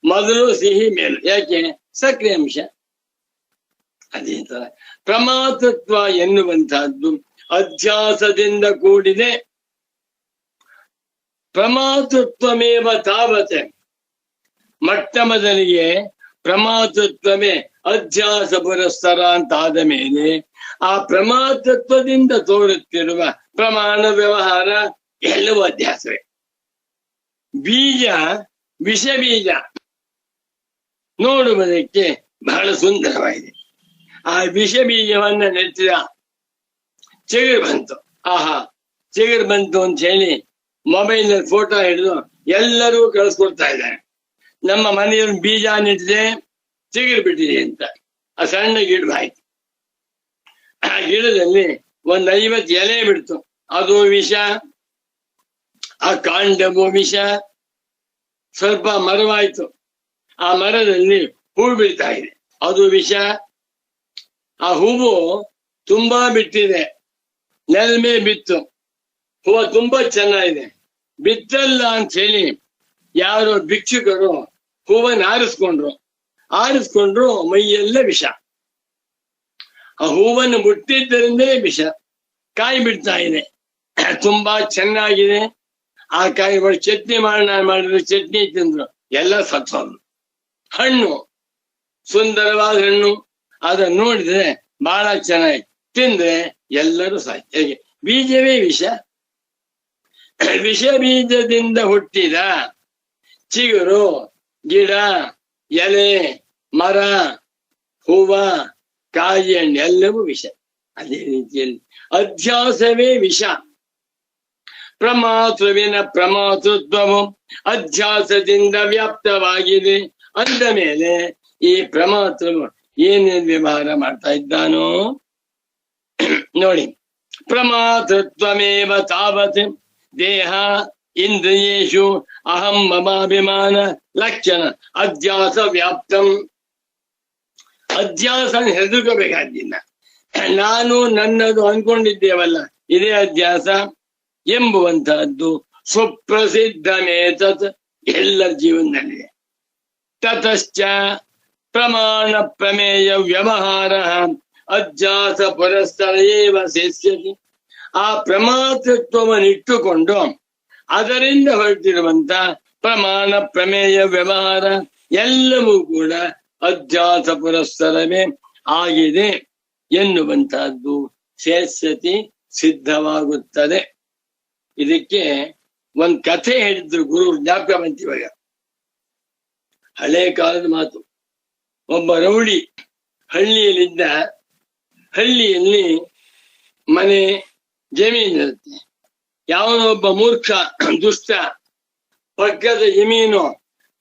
Speaker 2: ಮೊದಲು ಸಿಹಿ, ಮೇಲು. ಯಾಕೆ? ಸಕ್ಕರೆ ಅಂಶ. ಅದೇ ತರ ಪ್ರಮಾತೃತ್ವ ಎನ್ನುವಂತಹದ್ದು ಅಧ್ಯಾಸದಿಂದ ಕೂಡಿದೆ. ಪ್ರಮಾತೃತ್ವಮೇವ ತಾವತೆ. ಮೊಟ್ಟ ಮೊದಲಿಗೆ ಪ್ರಮಾತೃತ್ವವೇ ಅಧ್ಯಾಸ ಪುರಸ್ಸರ ಅಂತ ಆದ ಮೇಲೆ ಆ ಪ್ರಮಾತೃತ್ವದಿಂದ ತೋರುತ್ತಿರುವ ಪ್ರಮಾಣ ವ್ಯವಹಾರ ಎಲ್ಲವೂ ಅಧ್ಯಾಸವೇ. ಬೀಜ, ವಿಷ ಬೀಜ ನೋಡುವುದಕ್ಕೆ ಬಹಳ ಸುಂದರವಾಗಿದೆ. ಆ ವಿಷ ಬೀಜವನ್ನ ನೆಚ್ಚಿದ ಚಿಗುರು ಬಂತು. ಆಹಾ, ಚಿಗುರು ಬಂತು ಅಂತ ಹೇಳಿ ಮೊಬೈಲ್ ಫೋಟೋ ಹಿಡಿದು ಎಲ್ಲರೂ ಕಳಿಸ್ಕೊಡ್ತಾ ಇದ್ದಾರೆ. ನಮ್ಮ ಮನೆಯಲ್ಲಿ ಬೀಜ ನೆಟ್ಟಿದೆ, ಚಿಗುರು ಬಿಟ್ಟಿದೆ ಅಂತ. ಆ ಸಣ್ಣ ಗಿಡವಾಯ್ತು. ಆ ಗಿಡದಲ್ಲಿ 50 ಎಲೆ ಬಿಡ್ತು, ಅದು ವಿಷ. ಆ ಕಾಂಡವು ವಿಷ. ಸ್ವಲ್ಪ ಮರವಾಯ್ತು, ಆ ಮರದಲ್ಲಿ ಹೂ ಬೀಳ್ತಾ ಇದೆ, ಅದು ವಿಷ. ಆ ಹೂವು ತುಂಬಾ ಬಿಟ್ಟಿದೆ, ನೆಲ್ಮೆ ಬಿತ್ತು, ಹೂವು ತುಂಬಾ ಚೆನ್ನಾಗಿದೆ. ಬಿತ್ತಲ್ಲ ಅಂತ ಹೇಳಿ ಯಾರೋ ಭಿಕ್ಷುಕರು ಹೂವನ್ನು ಆರಿಸ್ಕೊಂಡ್ರು ಮೈಯೆಲ್ಲ ವಿಷ. ಆ ಹೂವನ್ನು ಮುಟ್ಟಿದ್ದರಿಂದಲೇ ವಿಷ. ಕಾಯಿ ಬಿಡ್ತಾ ಇದೆ, ತುಂಬಾ ಚೆನ್ನಾಗಿದೆ. ಆ ಕಾಯಿಗಳು ಚಟ್ನಿ ಮಾಡಿದ್ರು, ಚಟ್ನಿ ತಿಂದ್ರು, ಎಲ್ಲ ಸತ್ತೋದ್ರು. ಹಣ್ಣು ಸುಂದರವಾದ ಹಣ್ಣು, ಅದನ್ನು ನೋಡಿದ್ರೆ ಬಹಳ ಚೆನ್ನಾಗಿ, ತಿಂದ್ರೆ ಎಲ್ಲರೂ ಸಾಯ್ತು. ಹೇಗೆ? ಬೀಜವೇ ವಿಷ. ವಿಷ ಬೀಜದಿಂದ ಹುಟ್ಟಿದ ಚಿಗುರು, ಗಿಡ, ಎಲೆ, ಮರ, ಹೂವ, ಕಾಯಿ, ಹಣ್ಣು ಎಲ್ಲವೂ ವಿಷ. ಅದೇ ರೀತಿಯಲ್ಲಿ ಅಧ್ಯಾಸವೇ ವಿಷ. ಪ್ರಮಾತೃವಿನ ಪ್ರಮಾತೃತ್ವವು ಅಧ್ಯಾಸದಿಂದ ವ್ಯಾಪ್ತವಾಗಿದೆ ಅಂದ ಮೇಲೆ ಈ ಪ್ರಮಾತೃವು ಏನೇನು ವ್ಯವಹಾರ ಮಾಡ್ತಾ ಇದ್ದಾನೋ ನೋಡಿ. ಪ್ರಮಾತೃತ್ವಮೇವ ತಾವತ್ ದೇಹ ಇಂದ್ರಿಯೇಷು ಅಹಂ ಮಮಾಭಿಮಾನ ಲಕ್ಷಣ ಅಧ್ಯಾಸ ವ್ಯಾಪ್ತಂ. ಅಧ್ಯಾಸ ಹೆದರ್ಕೋಬೇಕಾದ್ದಿಲ್ಲ. ನಾನು ನನ್ನದು ಅನ್ಕೊಂಡಿದ್ದೇವಲ್ಲ, ಇದೇ ಅಧ್ಯಾಸ ಎಂಬುವಂತಹದ್ದು ಸುಪ್ರಸಿದ್ಧಮೇತತ್ ಎಲ್ಲರ ಜೀವನದಲ್ಲಿದೆ. ತತಶ್ಚ ಪ್ರಮಾಣ ಪ್ರಮೇಯ ವ್ಯವಹಾರ ಅಧ್ಯಾಸ ಪುರಸ್ತರ ಏವ ಸೇಷ್ಯತಿ. ಆ ಪ್ರಮಾತೃತ್ವವನ್ನು ಇಟ್ಟುಕೊಂಡು ಅದರಿಂದ ಹೊರಟಿರುವಂತ ಪ್ರಮಾಣ ಪ್ರಮೇಯ ವ್ಯವಹಾರ ಎಲ್ಲವೂ ಕೂಡ ಅಧ್ಯಾಸ ಪುರಸ್ಸರವೇ ಆಗಿದೆ ಎನ್ನುವಂತಹದ್ದು ಶೇಷತಿ ಸಿದ್ಧವಾಗುತ್ತದೆ. ಇದಕ್ಕೆ ಒಂದ್ ಕಥೆ ಹೇಳಿದ್ರು ಗುರು, ಜ್ಞಾಪಕ ಬಂತಿವಾಗ. ಹಳೆ ಕಾಲದ ಮಾತು. ಒಬ್ಬ ರೌಡಿ ಹಳ್ಳಿಯಲ್ಲಿದ್ದ. ಹಳ್ಳಿಯಲ್ಲಿ ಮನೆ ಜಮೀನಿರುತ್ತೆ. ಯಾವನೊಬ್ಬ ಮೂರ್ಖ ದುಷ್ಟ ಪಕ್ಕದ ಜಮೀನು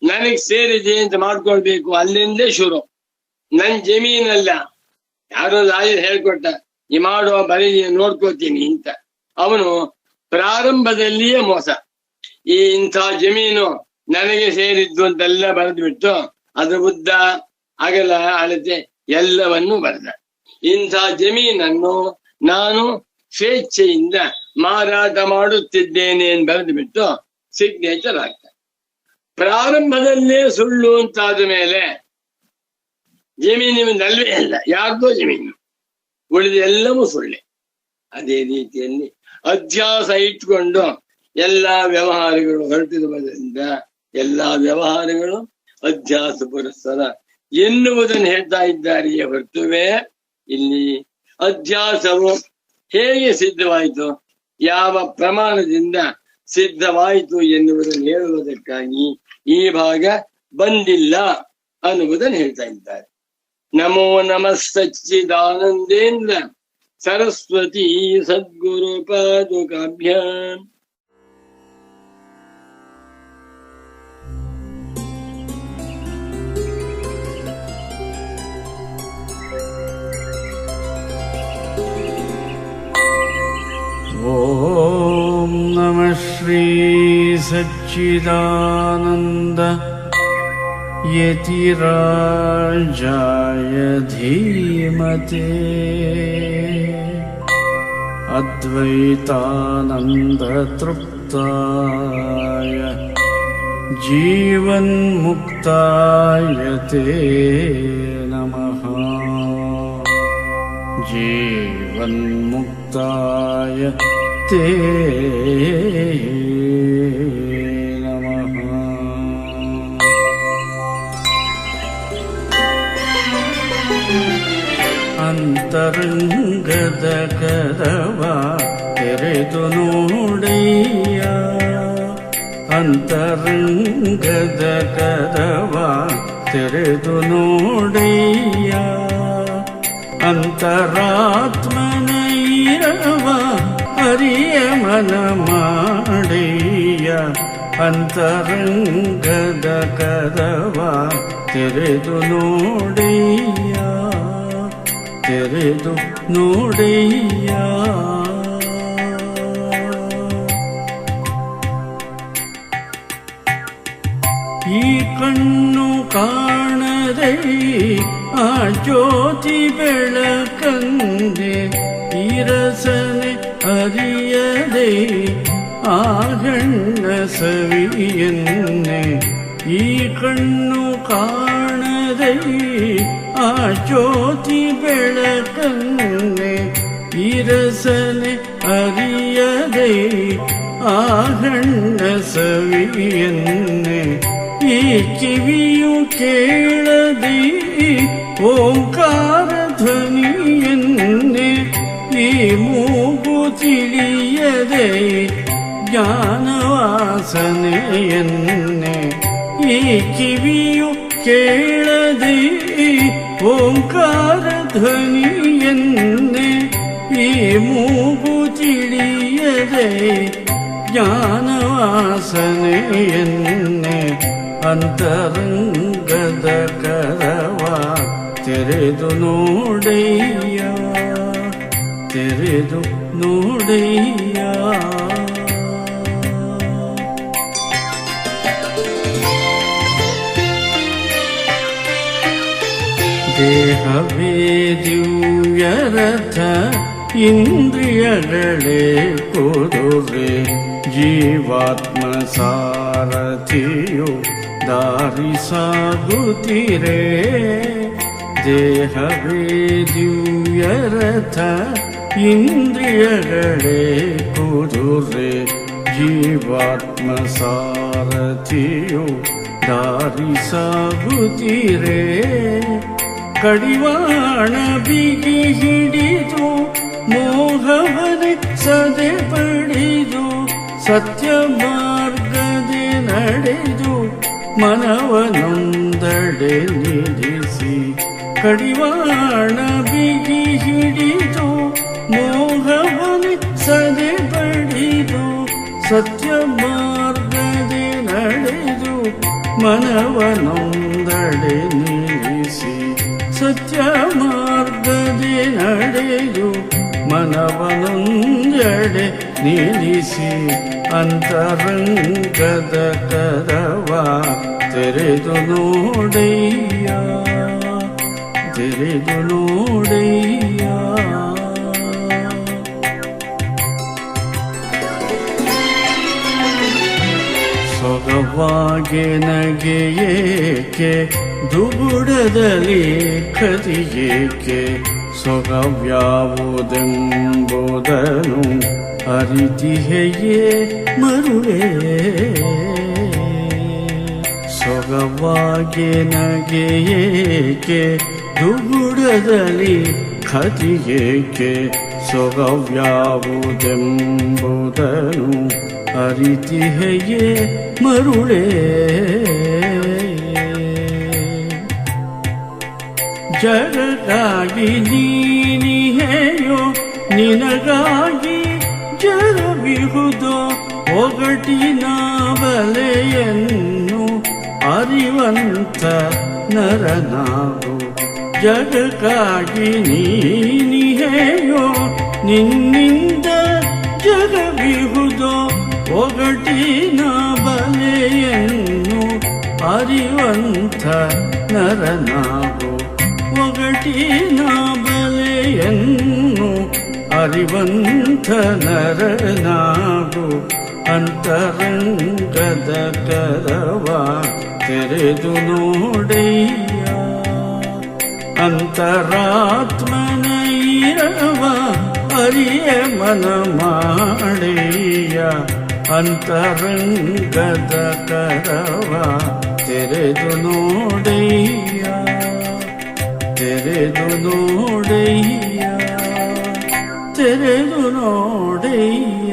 Speaker 2: ನನಗ್ ಸೇರಿದೆ ಅಂತ ಮಾಡ್ಕೊಳ್ಬೇಕು, ಅಲ್ಲಿಂದೇ ಶುರು. ನನ್ ಜಮೀನಲ್ಲ, ಯಾರೋ ಲಾಯರ್ ಹೇಳ್ಕೊಟ್ಟ, ಈ ಮಾಡುವ ಬರೀ ನೋಡ್ಕೋತೀನಿ ಅಂತ. ಅವನು ಪ್ರಾರಂಭದಲ್ಲಿಯೇ ಮೋಸ. ಇಂಥ ಜಮೀನು ನನಗೆ ಸೇರಿದ್ದು ಅಂತೆಲ್ಲ ಬರೆದು ಬಿಟ್ಟು ಅದ್ರ ಉದ್ದ ಅಗಲ ಅಳತೆ ಎಲ್ಲವನ್ನೂ ಬರೆದ. ಇಂಥ ಜಮೀನನ್ನು ನಾನು ಸ್ವೇಚ್ಛೆಯಿಂದ ಮಾರಾಟ ಮಾಡುತ್ತಿದ್ದೇನೆ ಎಂದು ಬರೆದು ಬಿಟ್ಟು ಸಿಗ್ನೇಚರ್ ಆಗ್ತಾರೆ. ಪ್ರಾರಂಭದಲ್ಲೇ ಸುಳ್ಳು ಅಂತಾದ ಮೇಲೆ ಜಮೀನಿನಲ್ಲವೇ ಅಲ್ಲ, ಯಾರ್ದೋ ಜಮೀನು, ಉಳಿದ ಎಲ್ಲವೂ ಸುಳ್ಳೆ. ಅದೇ ರೀತಿಯಲ್ಲಿ ಅಧ್ಯಾಸ ಇಟ್ಕೊಂಡು ಎಲ್ಲಾ ವ್ಯವಹಾರಗಳು ಹೊರಟಿರುವುದರಿಂದ ಎಲ್ಲಾ ವ್ಯವಹಾರಗಳು ಅಧ್ಯಾಸ ಪುರಸ್ಸರ ಎನ್ನುವುದನ್ನು ಹೇಳ್ತಾ ಇದ್ದಾರೆಯೇ ಹೊರತುವೆ ಇಲ್ಲಿ ಅಧ್ಯಾಸವು ಹೇಗೆ ಸಿದ್ಧವಾಯಿತು, ಯಾವ ಪ್ರಮಾಣದಿಂದ ಸಿದ್ಧವಾಯಿತು ಎನ್ನುವುದನ್ನು ಹೇಳುವುದಕ್ಕಾಗಿ ಈ ಭಾಗ ಬಂದಿಲ್ಲ ಅನ್ನುವುದನ್ನು ಹೇಳ್ತಾ ಇದ್ದಾರೆ. ನಮೋ ನಮಃ ಸಚ್ಚಿದಾನಂದೇಂದ್ರ ಸರಸ್ವತಿ ಸದ್ಗುರು ಪಾದುಕಾಭ್ಯಾಂ.
Speaker 1: ಓಂ ನಮಃ ಶ್ರೀ ಸಚ್ಚಿದಾನಂದ ಯತಿರಾಜಾಯ ಧೀಮತೆ ಅದ್ವೈತಾನಂದ ತೃಪ್ತಾಯ ಜೀವನ್ಮುಕ್ತಾಯ ತೇ ನಮಃ. ಜೀವನ್ಮುಕ್ತಾಯ ತೇ ನಮಃ. ಅಂತರಂಗದ ಕದವ ತೆರೆದು ನೋಡಯ್ಯ, ಅಂತರಂಗದ ಕದವ ತೆರೆದು ನೋಡಯ್ಯ, ಅಂತರಾತ್ಮನ ಇರವ ಹರಿಯ ಮನ ಮಾಡಯ್ಯ, ಅಂತರಂಗದ ಕದವ ತೆರೆದು ನೋಡಯ್ಯ, ತೆರೆದು ನೋಡಯ್ಯ. ಈ ಕಣ್ಣು ಕಾಣದೆ ಆ ಜ್ಯೋತಿ ಬೆಳಕಂದೆ, ಈ ರಸನೆ ಅರಿಯದೆ ಆ ಗಣ್ಣ ಸವಿಯನ್ನೆ. ಈ ಕಣ್ಣು ಕಾಣದೆ ಆ ಜ್ಯೋತಿ ಬೆಳಕನ್ನೆ, ಈ ರಸನೆ ಅರಿಯದೆ ಆ ಗಣ್ಣ ಸವಿಯನ್ನೆ. ಈ ಕಿವಿಯು ಕೇಳದೆ ಓಂಕಾರ ಧ್ವನಿಯನ್ನೆ, ಈ ಮೂಗು ತಿಳಿಯದೆ ಜ್ಞಾನವಾಸನೆಯನ್ನೆ. ಈ ಕಿವಿಯು ಕೇಳದೆ ಓಂಕಾರ ಧ್ವನಿಯನ್ನೆ, ಈ ಮೂಗು ತಿಳಿಯದೆ ಜ್ಞಾನವಾಸನೆಯನ್ನೆ. ಅಂತರಂಗದ ಕರವ ತೆರೆದು ನೋಡಯ್ಯ, ತೆರೆದು ನೋಡಯ್ಯ. ದೇಹವೇ ದಿವ್ಯರಥ ಇಂದ್ರಿಯಗಳೇ ಕುದುರೆ ಜೀವಾತ್ಮ ಸಾರಥಿಯು ದಾರಿ ಸಾಗುತ್ತಿರೆ ದೇಹವೇ ದಿವ್ಯರಥ ಇಂದ್ರಿಯಗಳೇ ಕುದುರೆ ಜೀವಾತ್ಮ ಸಾರಥಿಯು ದಾರಿ ಸಾಗುತ್ತಿರೆ ಕಡಿವಾಣ ಬಿಗಿ ಹಿಡಿದು ಮೋಹವನೆ ಸದೆ ಪಡೆದು ಸತ್ಯ ಮಾರ್ಗದೆ ನಡೆದು ಮನವನೊಂದಡೆ ನಿಲ್ಲಿಸಿ ಕಡಿವಾಣ ಬಿಗಿ ಹಿಡಿದು ಮೋಹವನೆ ಸದೆ ಪಡೆದು ಸತ್ಯ ಮಾರ್ಗದೆ ನಡೆದು ಮನವನೊಂದಡೆ ನಿಲ್ಲಿಸಿ ಸತ್ಯ ಮಾರ್ಗದೆ ನಡೆದು ಮನವನೊಂದೆಡೆ ನಿಲ್ಲಿಸಿ ಅಂತರಂಗದ ಕರವ ತೆರೆದು ನೋಡಯ್ಯ ತೆರೆದು ನೋಡಯ್ಯ ಸೊಗವಾಗಿ ನಗೆಯೇಕೆ ದುಗುಡದಲ್ಲಿ ಕದಿಯೇಕೆ ಸೊಗವ್ಯಾವುದೆಂಬುದನು ಅರಿತಿಹೆಯೇ ಮರುಳೇ ಸೊಗವಾಗಿ ನಗೆಯೇಕೆ ದುಗುಡದಲ್ಲಿ ಕದಿಯೇಕೆ ಸೊಗವ್ಯಾವುದೆಂಬುದನು ಅರಿತಿಹೆಯೇ ಮರುಳೇ ಜಗಕ್ಕಾಗಿ ನೀನಿಹೆಯೋ ನಿನಗಾಗಿ ಜರವಿಹುದೋ ಒಗಟಿನ ಬಲೆಯನ್ನು ಅರಿವಂತ ನರನಾಗು ಜಗಕ್ಕಾಗಿ ನೀನಿಹೆಯೋ ನಿನ್ನಿಂದ ಜಗವಿಹುದೋ ಒಗಟಿನ ಬಲೆಯನ್ನು ಅರಿವಂತ ನರನಾಗು ಒಗಟಿನ ಬಲೆಯನ್ನು ಅರಿವಂತ ನರನಾಗು ಅಂತರಂಗದ ಕರವ ತೆರೆದು ನೋಡಯ್ಯ ಅಂತರಾತ್ಮನ ಇರವ ಅರಿಯ ಮನ ಮಾಡಯ್ಯ ಅಂತರಂಗದ ಕರವ ತೆರೆದು ನೋಡಯ್ಯ ತೆರೆದು ನೋಡಯ್ಯ ತೆರೆದು ನೋಡಯ್ಯ